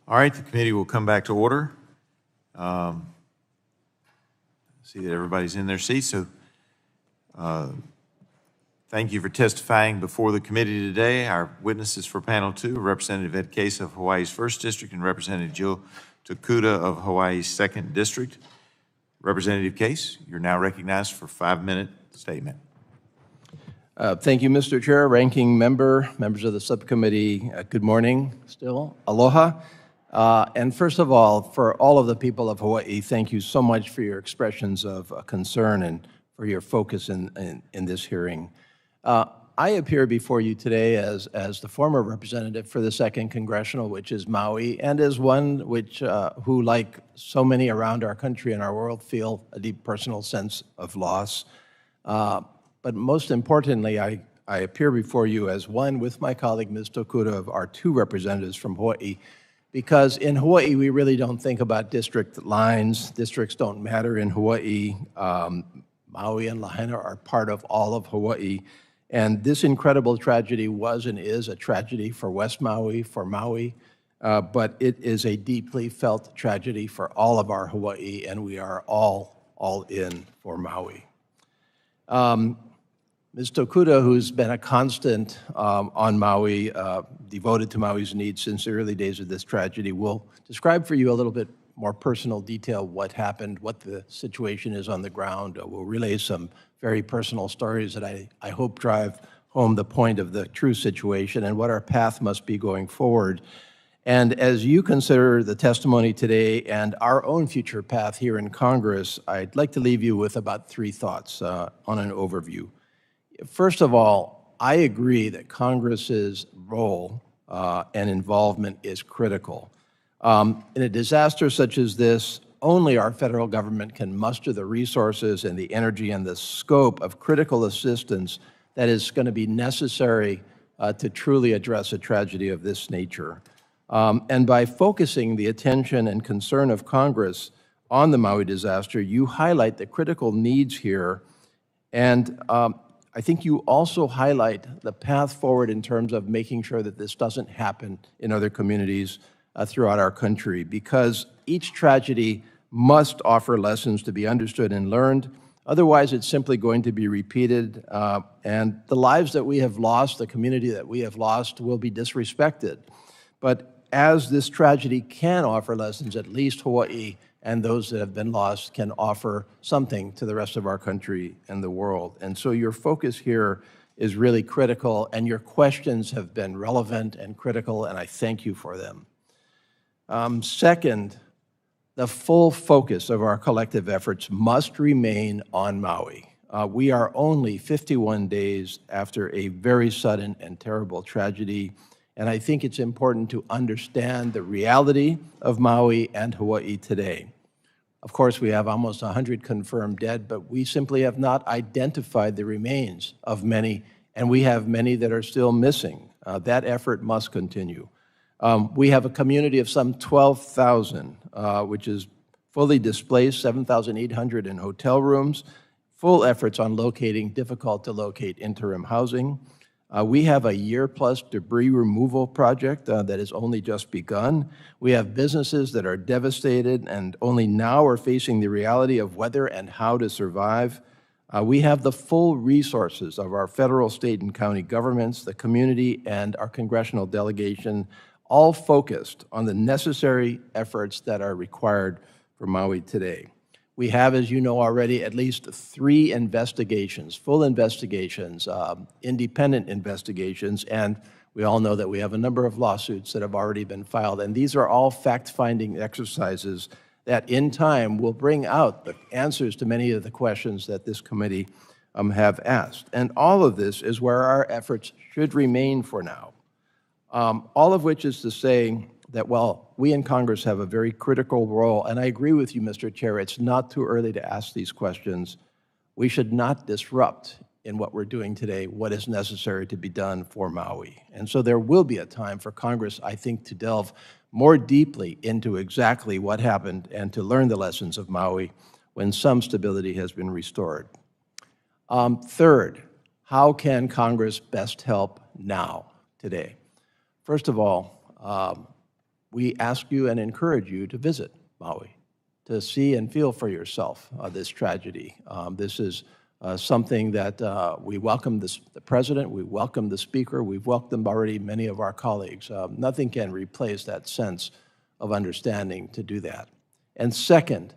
All right, the committee will come back to order. See that everybody's in their seats, so thank you for testifying before the committee today. Our witnesses for panel 2 are Representative Ed Case of Hawaii's 1st District and Representative Jill Takuda of Hawaii's 2nd District. Representative Case, you're now recognized for a 5-minute statement. Thank you, Mr. Chair, Ranking Member, members of the subcommittee. Good morning still. Aloha. And first of all, for all of the people of Hawaii, thank you so much for your expressions of concern and for your focus in this hearing. I appear before you today as the former representative for the 2nd Congressional, which is Maui, and as one who, like so many around our country and our world, feel a deep personal sense of loss. But most importantly, I appear before you as one with my colleague, Ms. Tokuda, of our 2 representatives from Hawaii, because in Hawaii, we really don't think about district lines. Districts don't matter in Hawaii. Maui and Lahaina are part of all of Hawaii. And this incredible tragedy was and is a tragedy for West Maui, for Maui, but it is a deeply felt tragedy for all of our Hawaii, and we are all in for Maui. Ms. Tokuda, who's been a constant on Maui, devoted to Maui's needs since the early days of this tragedy, will describe for you a little bit more personal detail what happened, what the situation is on the ground. We'll relay some very personal stories that I hope drive home the point of the true situation and what our path must be going forward. And as you consider the testimony today and our own future path here in Congress, I'd like to leave you with about 3 thoughts on an overview. First of all, I agree that Congress's role and involvement is critical. In a disaster such as this, only our federal government can muster the resources and the energy and the scope of critical assistance that is going to be necessary to truly address a tragedy of this nature. And by focusing the attention and concern of Congress on the Maui disaster, you highlight the critical needs here, and I think you also highlight the path forward in terms of making sure that this doesn't happen in other communities throughout our country, because each tragedy must offer lessons to be understood and learned. Otherwise, it's simply going to be repeated, and the lives that we have lost, the community that we have lost, will be disrespected. But as this tragedy can offer lessons, at least Hawaii and those that have been lost can offer something to the rest of our country and the world. And so your focus here is really critical, and your questions have been relevant and critical, and I thank you for them. Second, the full focus of our collective efforts must remain on Maui. We are only 51 days after a very sudden and terrible tragedy, and I think it's important to understand the reality of Maui and Hawaii today. Of course, we have almost 100 confirmed dead, but we simply have not identified the remains of many, and we have many that are still missing. That effort must continue. We have a community of some 12,000, which is fully displaced, 7,800 in hotel rooms, full efforts on locating difficult-to-locate interim housing. We have a year-plus debris removal project that has only just begun. We have businesses that are devastated and only now are facing the reality of whether and how to survive. We have the full resources of our federal, state, and county governments, the community, and our congressional delegation, all focused on the necessary efforts that are required for Maui today. We have, as you know already, at least 3 investigations, full investigations, independent investigations, and we all know that we have a number of lawsuits that have already been filed, and these are all fact-finding exercises that in time will bring out the answers to many of the questions that this committee have asked. And all of this is where our efforts should remain for now. All of which is to say that while we in Congress have a very critical role, and I agree with you, Mr. Chair, it's not too early to ask these questions, we should not disrupt in what we're doing today what is necessary to be done for Maui. And so there will be a time for Congress, I think, to delve more deeply into exactly what happened and to learn the lessons of Maui when some stability has been restored. Third, how can Congress best help now, today? First of all, we ask you and encourage you to visit Maui, to see and feel for yourself this tragedy. This is something that we welcome the President, we welcome the Speaker, we've welcomed already many of our colleagues. Nothing can replace that sense of understanding to do that. And second,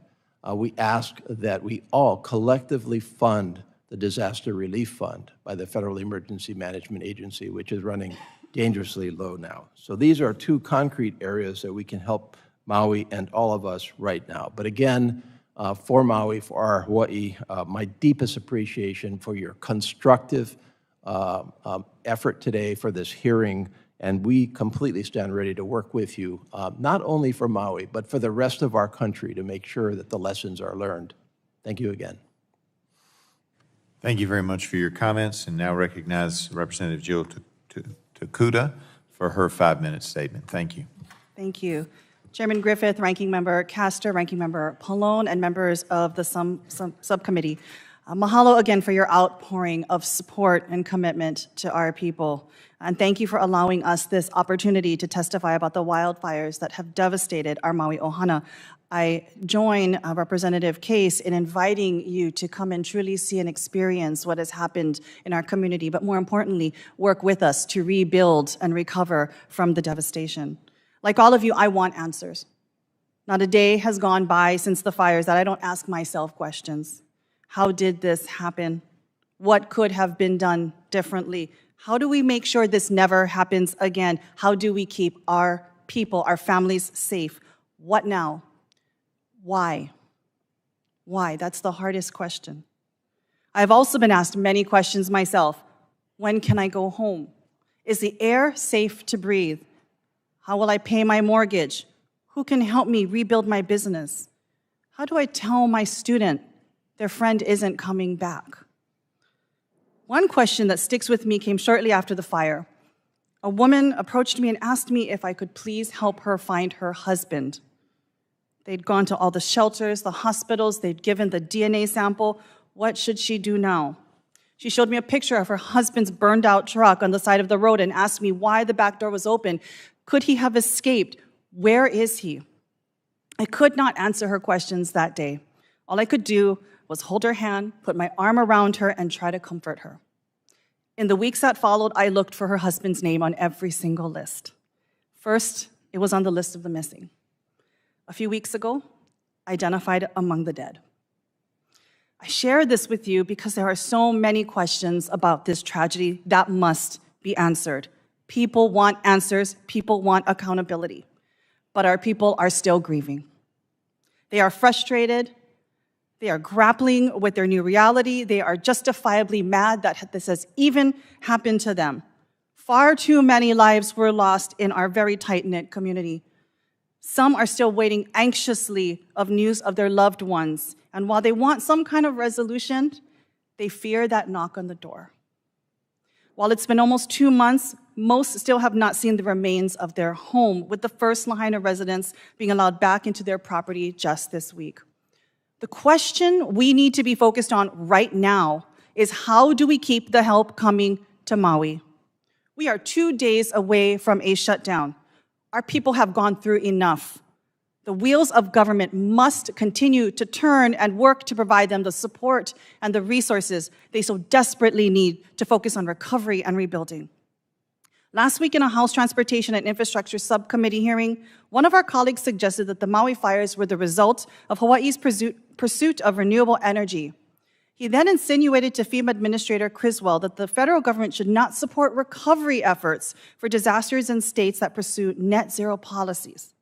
we ask that we all collectively fund the Disaster Relief Fund by the Federal Emergency Management Agency, which is running dangerously low now. So these are two concrete areas that we can help Maui and all of us right now. But again, for Maui, for our Hawaii, my deepest appreciation for your constructive effort today for this hearing, and we completely stand ready to work with you, not only for Maui, but for the rest of our country to make sure that the lessons are learned. Thank you again. Thank you very much for your comments, and now recognize Representative Jill Takuda for her 5-minute statement. Thank you. Thank you. Chairman Griffith, Ranking Member Castor, Ranking Member Pallone, and members of the subcommittee. Mahalo again for your outpouring of support and commitment to our people. And thank you for allowing us this opportunity to testify about the wildfires that have devastated our Maui ohana. I join Representative Case in inviting you to come and truly see and experience what has happened in our community, but more importantly, work with us to rebuild and recover from the devastation. Like all of you, I want answers. Not a day has gone by since the fires that I don't ask myself questions. How did this happen? What could have been done differently? How do we make sure this never happens again? How do we keep our people, our families safe? What now? Why? Why? That's the hardest question. I've also been asked many questions myself. When can I go home? Is the air safe to breathe? How will I pay my mortgage? Who can help me rebuild my business? How do I tell my student their friend isn't coming back? One question that sticks with me came shortly after the fire. A woman approached me and asked me if I could please help her find her husband. They'd gone to all the shelters, the hospitals, they'd given the DNA sample. What should she do now? She showed me a picture of her husband's burned out truck on the side of the road and asked me why the back door was open. Could he have escaped? Where is he? I could not answer her questions that day. All I could do was hold her hand, put my arm around her, and try to comfort her. In the weeks that followed, I looked for her husband's name on every single list. First, it was on the list of the missing. A few weeks ago, identified among the dead. I share this with you because there are so many questions about this tragedy that must be answered. People want answers, people want accountability, but our people are still grieving. They are frustrated, they are grappling with their new reality, they are justifiably mad that this has even happened to them. Far too many lives were lost in our very tight-knit community. Some are still waiting anxiously of news of their loved ones, and while they want some kind of resolution, they fear that knock on the door. While it's been almost 2 months, most still have not seen the remains of their home, with the first Lahaina residents being allowed back into their property just this week. The question we need to be focused on right now is how do we keep the help coming to Maui? We are 2 days away from a shutdown. Our people have gone through enough. The wheels of government must continue to turn and work to provide them the support and the resources they so desperately need to focus on recovery and rebuilding. Last week in a House Transportation and Infrastructure Subcommittee hearing, one of our colleagues suggested that the Maui fires were the result of Hawaii's pursuit of renewable energy. He then insinuated to FEMA Administrator Criswell that the federal government should not support recovery efforts for disasters in states that pursue net zero policies.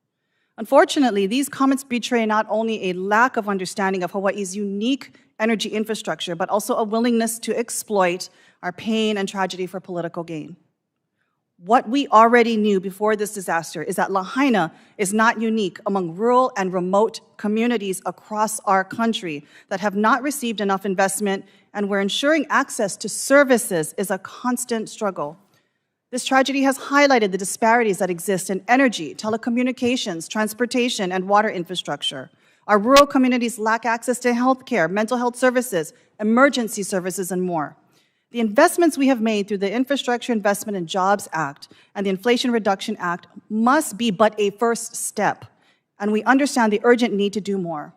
Unfortunately, these comments betray not only a lack of understanding of Hawaii's unique energy infrastructure, but also a willingness to exploit our pain and tragedy for political gain. What we already knew before this disaster is that Lahaina is not unique among rural and remote communities across our country that have not received enough investment and where ensuring access to services is a constant struggle. This tragedy has highlighted the disparities that exist in energy, telecommunications, transportation, and water infrastructure. Our rural communities lack access to healthcare, mental health services, emergency services, and more. The investments we have made through the Infrastructure Investment and Jobs Act and the Inflation Reduction Act must be but a first step, and we understand the urgent need to do more.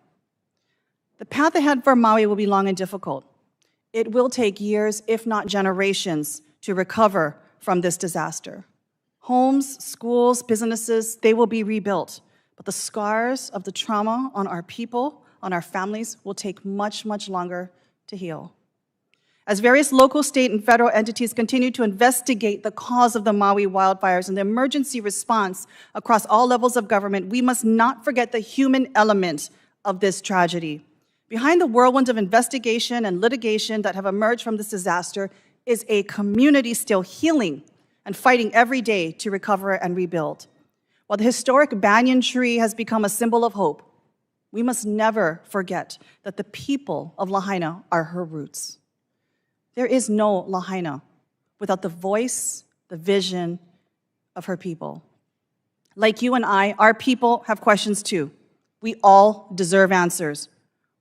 The path ahead for Maui will be long and difficult. It will take years, if not generations, to recover from this disaster. Homes, schools, businesses, they will be rebuilt, but the scars of the trauma on our people, on our families, will take much, much longer to heal. As various local, state, and federal entities continue to investigate the cause of the Maui wildfires and the emergency response across all levels of government, we must not forget the human element of this tragedy. Behind the whirlwind of investigation and litigation that have emerged from this disaster is a community still healing and fighting every day to recover and rebuild. While the historic banyan tree has become a symbol of hope, we must never forget that the people of Lahaina are her roots. There is no Lahaina without the voice, the vision of her people. Like you and I, our people have questions too. We all deserve answers.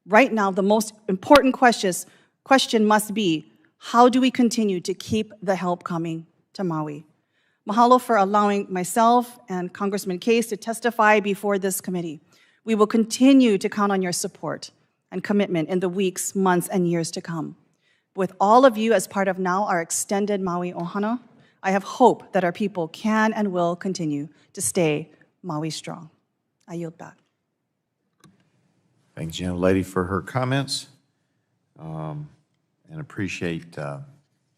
Right now, the most important question must be, how do we continue to keep the help coming to Maui? Mahalo for allowing myself and Congressman Case to testify before this committee. We will continue to count on your support and commitment in the weeks, months, and years to come. With all of you as part of now our extended Maui Ohana, I have hope that our people can and will continue to stay Maui strong. I yield back. Thank you, gentlelady, for her comments, and appreciate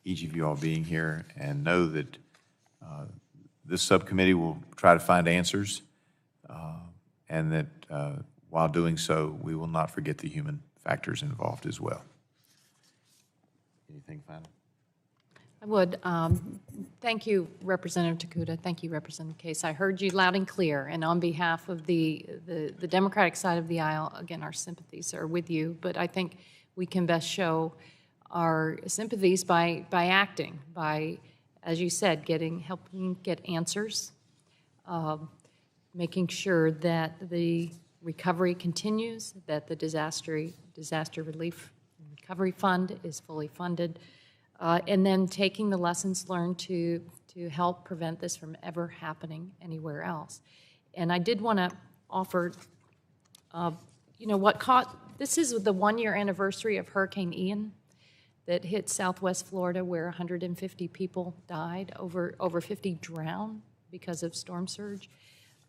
each of you all being here, and know that this subcommittee will try to find answers, and that while doing so, we will not forget the human factors involved as well. Anything final? I would. Thank you, Representative Takuda. Thank you, Representative Case. I heard you loud and clear, and on behalf of the Democratic side of the aisle, again, our sympathies are with you, but I think we can best show our sympathies by acting, by, as you said, helping get answers, making sure that the recovery continues, that the disaster relief recovery fund is fully funded, and then taking the lessons learned to help prevent this from ever happening anywhere else. And I did want to offer, this is the 1-year anniversary of Hurricane Ian that hit Southwest Florida, where 150 people died, over 50 drowned because of storm surge.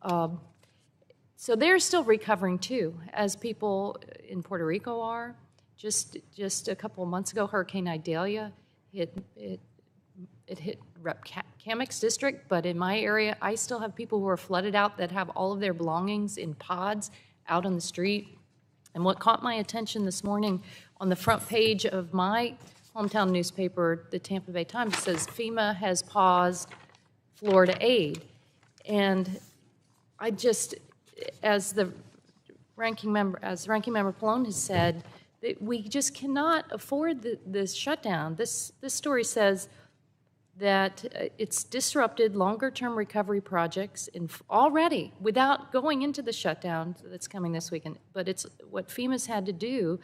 So they're still recovering too, as people in Puerto Rico are. Just a couple of months ago, Hurricane Idalia hit Rep. Kamek's district, but in my area, I still have people who are flooded out that have all of their belongings in pods out on the street. And what caught my attention this morning on the front page of my hometown newspaper, the Tampa Bay Times, says FEMA has paused Florida aid. And I just, as Ranking Member Pallone has said, that we just cannot afford this shutdown. This story says that it's disrupted longer-term recovery projects already without going into the shutdown that's coming this weekend. But it's what FEMA's had to do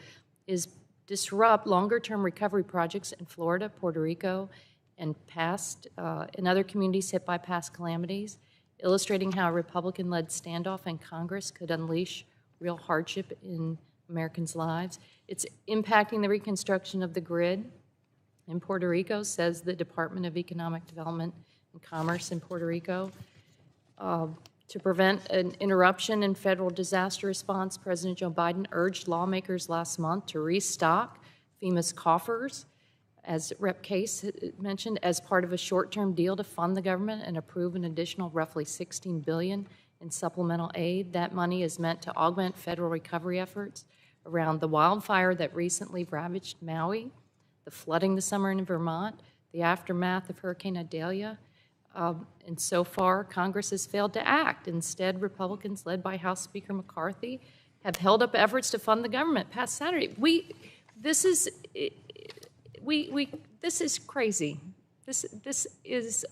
is disrupt longer-term recovery projects in Florida, Puerto Rico, and in other communities hit by past calamities, illustrating how a Republican-led standoff in Congress could unleash real hardship in Americans' lives. It's impacting the reconstruction of the grid in Puerto Rico, says the Department of Economic Development and Commerce in Puerto Rico. To prevent an interruption in federal disaster response, President Joe Biden urged lawmakers last month to restock FEMA's coffers, as Rep. Case mentioned, as part of a short-term deal to fund the government and approve an additional roughly $16 billion in supplemental aid. That money is meant to augment federal recovery efforts around the wildfire that recently ravaged Maui, the flooding this summer in Vermont, the aftermath of Hurricane Idalia. And so far, Congress has failed to act. Instead, Republicans, led by House Speaker McCarthy, have held up efforts to fund the government past Saturday. This is crazy. This is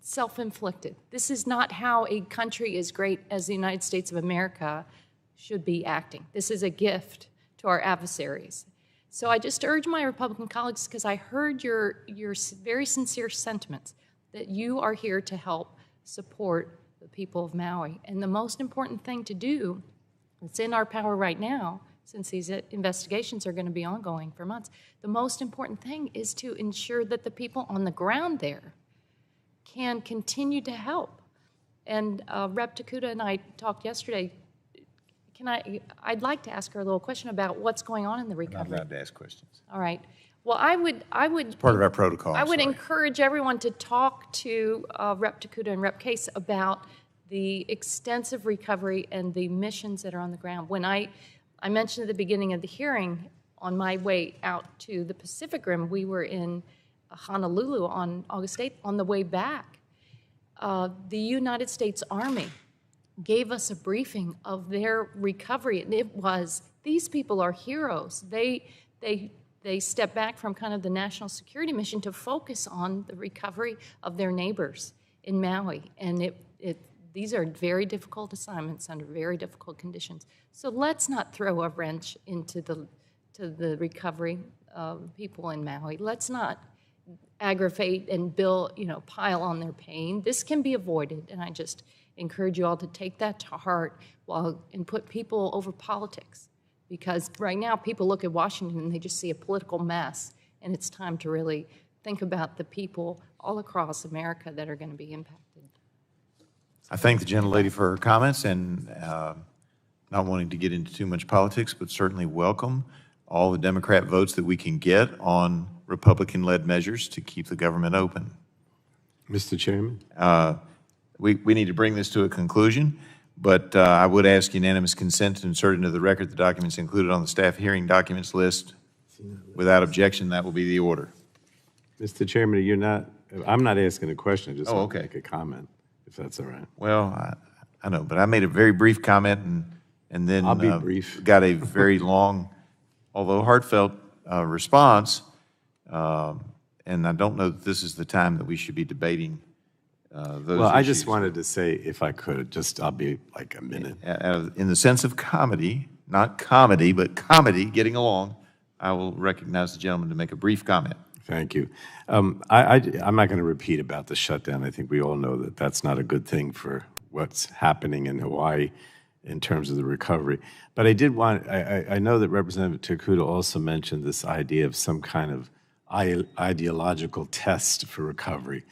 self-inflicted. This is not how a country as great as the United States of America should be acting. This is a gift to our adversaries. So I just urge my Republican colleagues, because I heard your very sincere sentiments, that you are here to help support the people of Maui. And the most important thing to do, it's in our power right now, since these investigations are going to be ongoing for months, the most important thing is to ensure that the people on the ground there can continue to help. And Rep. Takuda and I talked yesterday. I'd like to ask her a little question about what's going on in the recovery. I'm not allowed to ask questions. All right. Well, I would. It's part of our protocol. I would sorry. encourage everyone to talk to Rep. Takuda and Rep. Case about the extensive recovery and the missions that are on the ground. When I mentioned at the beginning of the hearing, on my way out to the Pacific Rim, we were in Honolulu on August 8th. On the way back, the United States Army gave us a briefing of their recovery, and it was, these people are heroes. They step back from kind of the national security mission to focus on the recovery of their neighbors in Maui, and these are very difficult assignments under very difficult conditions. So let's not throw a wrench into the recovery of people in Maui. Let's not aggravate and pile on their pain. This can be avoided, and I just encourage you all to take that to heart and put people over politics. Because right now people look at Washington and they just see a political mess, and it's time to really think about the people all across America that are going to be impacted. I thank the gentlelady for her comments, and not wanting to get into too much politics, but certainly welcome all the Democrat votes that we can get on Republican-led measures to keep the government open. Mr. Chairman? We need to bring this to a conclusion, but I would ask unanimous consent to insert into the record the documents included on the staff hearing documents list. Without objection, that will be the order. Mr. Chairman, I'm not asking a question, I just want okay. to make a comment, if that's all right. Well, I know, but I made a very brief comment and then I'll be brief. Got a very long, although heartfelt response, and I don't know that this is the time that we should be debating those Well, I issues. just wanted to say, if I could, I'll be like a minute. In the sense of comedy, not comedy, but comedy, getting along, I will recognize the gentleman to make a brief comment. Thank you. I'm not going to repeat about the shutdown. I think we all know that that's not a good thing for what's happening in Hawaii in terms of the recovery. But I did want, I know that Representative Takuda also mentioned this idea of some kind of ideological test for recovery.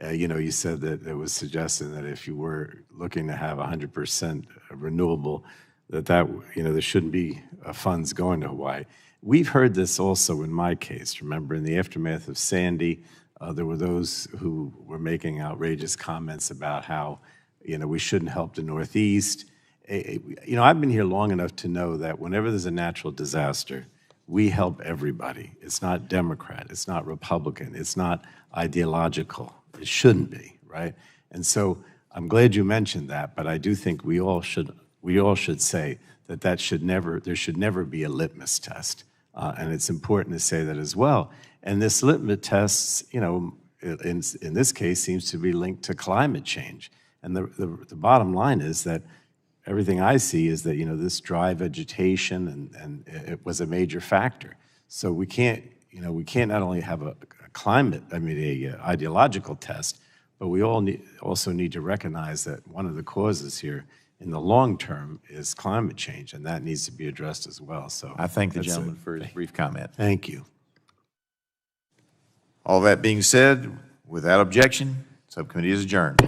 You said that it was suggesting that if you were looking to have 100% renewable, that there shouldn't be funds going to Hawaii. We've heard this also in my case. Remember, in the aftermath of Sandy, there were those who were making outrageous comments about how, we shouldn't help the Northeast. I've been here long enough to know that whenever there's a natural disaster, we help everybody. It's not Democrat, it's not Republican, it's not ideological. It shouldn't be, right? And so I'm glad you mentioned that, but I do think we all should say that there should never be a litmus test. And it's important to say that as well. And this litmus test, in this case, seems to be linked to climate change. And the bottom line is that everything I see is that, this dry vegetation and it was a major factor. So we can't not only have a ideological test, but we also need to recognize that one of the causes here in the long term is climate change, and that needs to be addressed as well. So I thank the gentleman for his brief comment. Thank you. All that being said, without objection, subcommittee is adjourned.